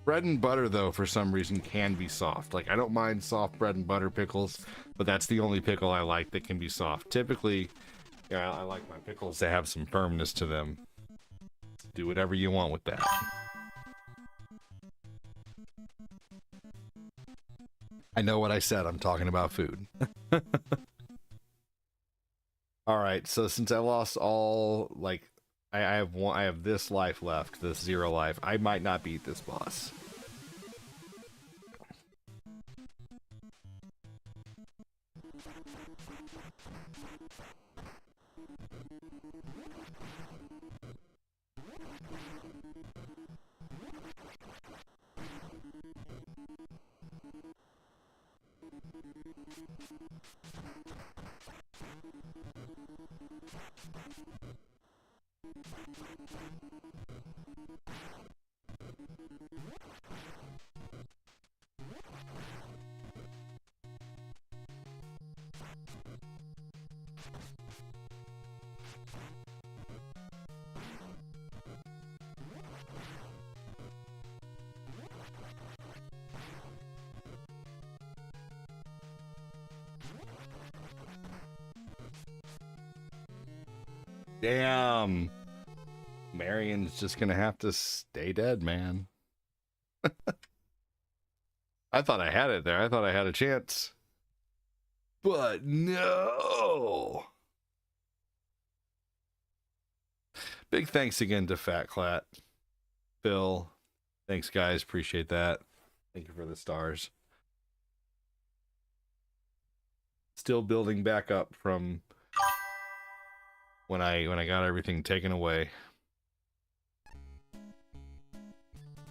Bread and butter, though, for some reason, can be soft. Like, I don't mind soft bread and butter pickles, but that's the only pickle I like that can be soft. Typically, yeah, I like my pickles to have some firmness to them. Do whatever you want with that. I know what I said. I'm talking about food. All right, so since I lost all, like, I have this life left, this 0 life. I might not beat this boss. Damn. Marion's just gonna have to stay dead, man. I thought I had it there. I thought I had a chance. But no. Big thanks again to Fat Clat. Phil. Thanks, guys. Appreciate that. Thank you for the stars. Still building back up from when I got everything taken away.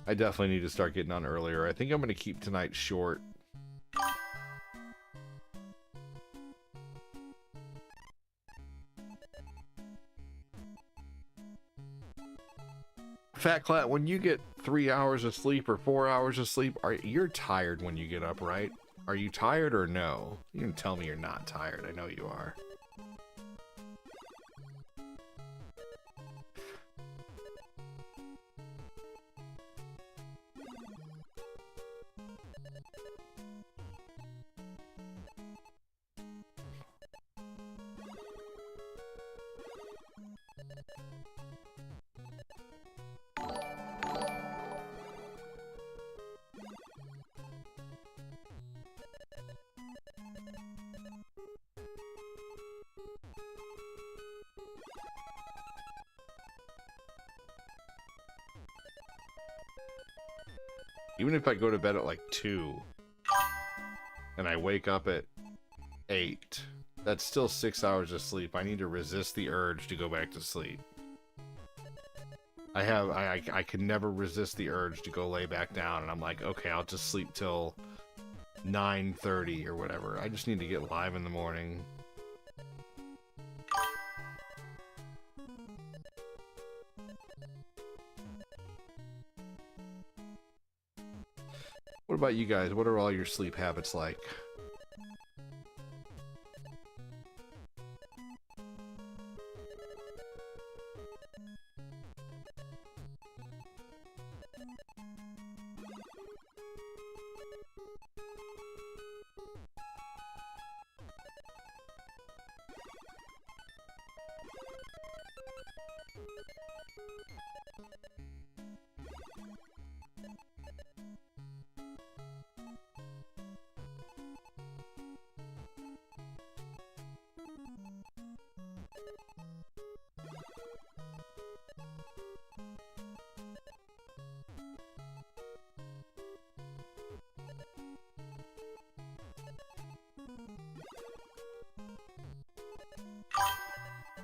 I definitely need to start getting on earlier. I think I'm going to keep tonight short. Fat Clat, when you get 3 hours of sleep or 4 hours of sleep, you're tired when you get up, right? Are you tired or no? You can tell me you're not tired. I know you are. Even if I go to bed at like 2 and I wake up at 8, that's still 6 hours of sleep. I need to resist the urge to go back to sleep. I can never resist the urge to go lay back down, and I'm like, okay, I'll just sleep till 9:30 or whatever. I just need to get live in the morning. What about you guys? What are all your sleep habits like?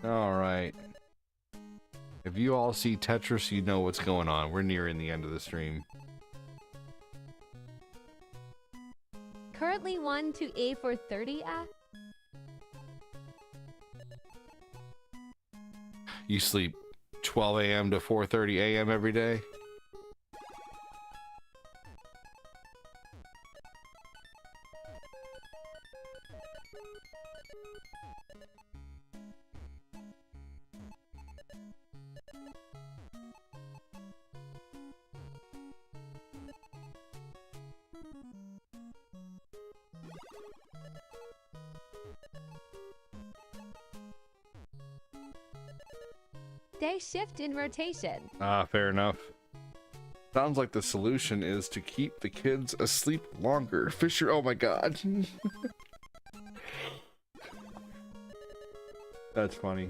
All right. If you all see Tetris, you know what's going on. We're nearing the end of the stream.
Currently 1 to A for 30.
You sleep 12 a.m. to 4:30 a.m. every day?
Day shift in rotation.
Ah, fair enough. Sounds like the solution is to keep the kids asleep longer. Fisher, oh my god. That's funny.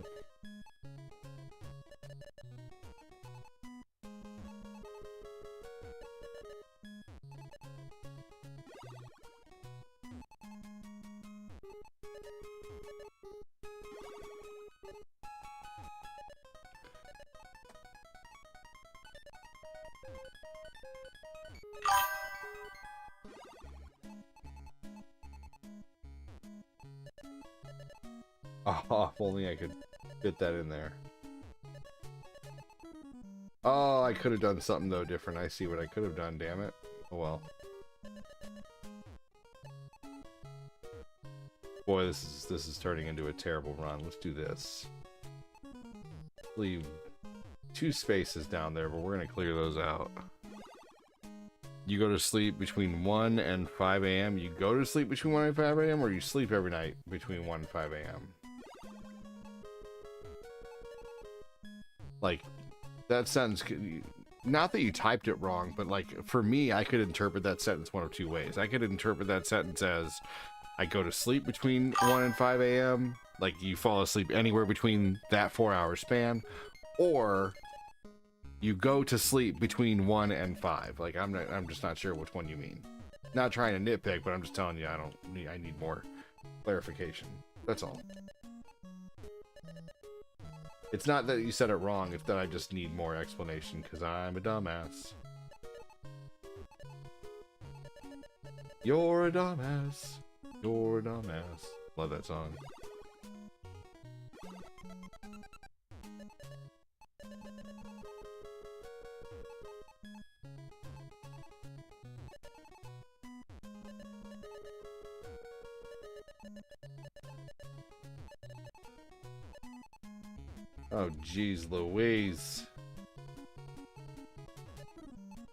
Oh, if only I could fit that in there. Oh, I could have done something though different. I see what I could have done, damn it. Oh well. Boy, this is turning into a terrible run. Let's do this. Leave 2 spaces down there, but we're gonna clear those out. You go to sleep between 1 and 5 a.m. You go to sleep between 1 and 5 a.m. or you sleep every night between 1 and 5 a.m. Like, that sentence, not that you typed it wrong, but like, for me, I could interpret that sentence one of 2 ways. I could interpret that sentence as, I go to sleep between 1 and 5 a.m., like you fall asleep anywhere between that 4-hour span, or you go to sleep between 1 and 5. Like, I'm just not sure which one you mean. Not trying to nitpick, but I'm just telling you, I need more clarification. That's all. It's not that you said it wrong, it's that I just need more explanation, because I'm a dumbass. You're a dumbass. You're a dumbass. Love that song. Oh, geez Louise.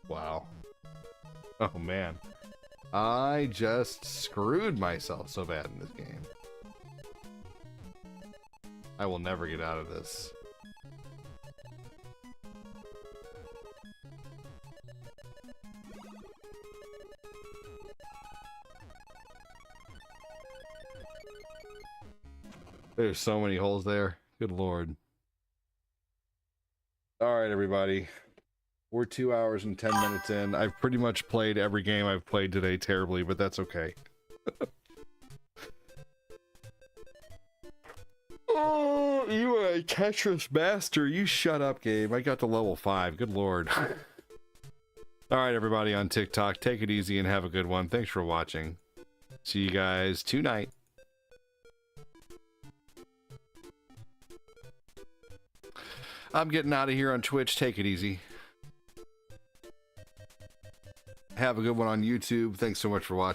Wow. Oh, man. I just screwed myself so bad in this game. I will never get out of this. There's so many holes there. Good lord. Alright, everybody. We're 2 hours and 10 minutes in. I've pretty much played every game I've played today terribly, but that's okay. Oh, you are a Tetris master. You shut up, game. I got to level 5. Good lord. Alright, everybody on TikTok. Take it easy and have a good one. Thanks for watching. See you guys tonight. I'm getting out of here on Twitch. Take it easy. Have a good one on YouTube. Thanks so much for watching.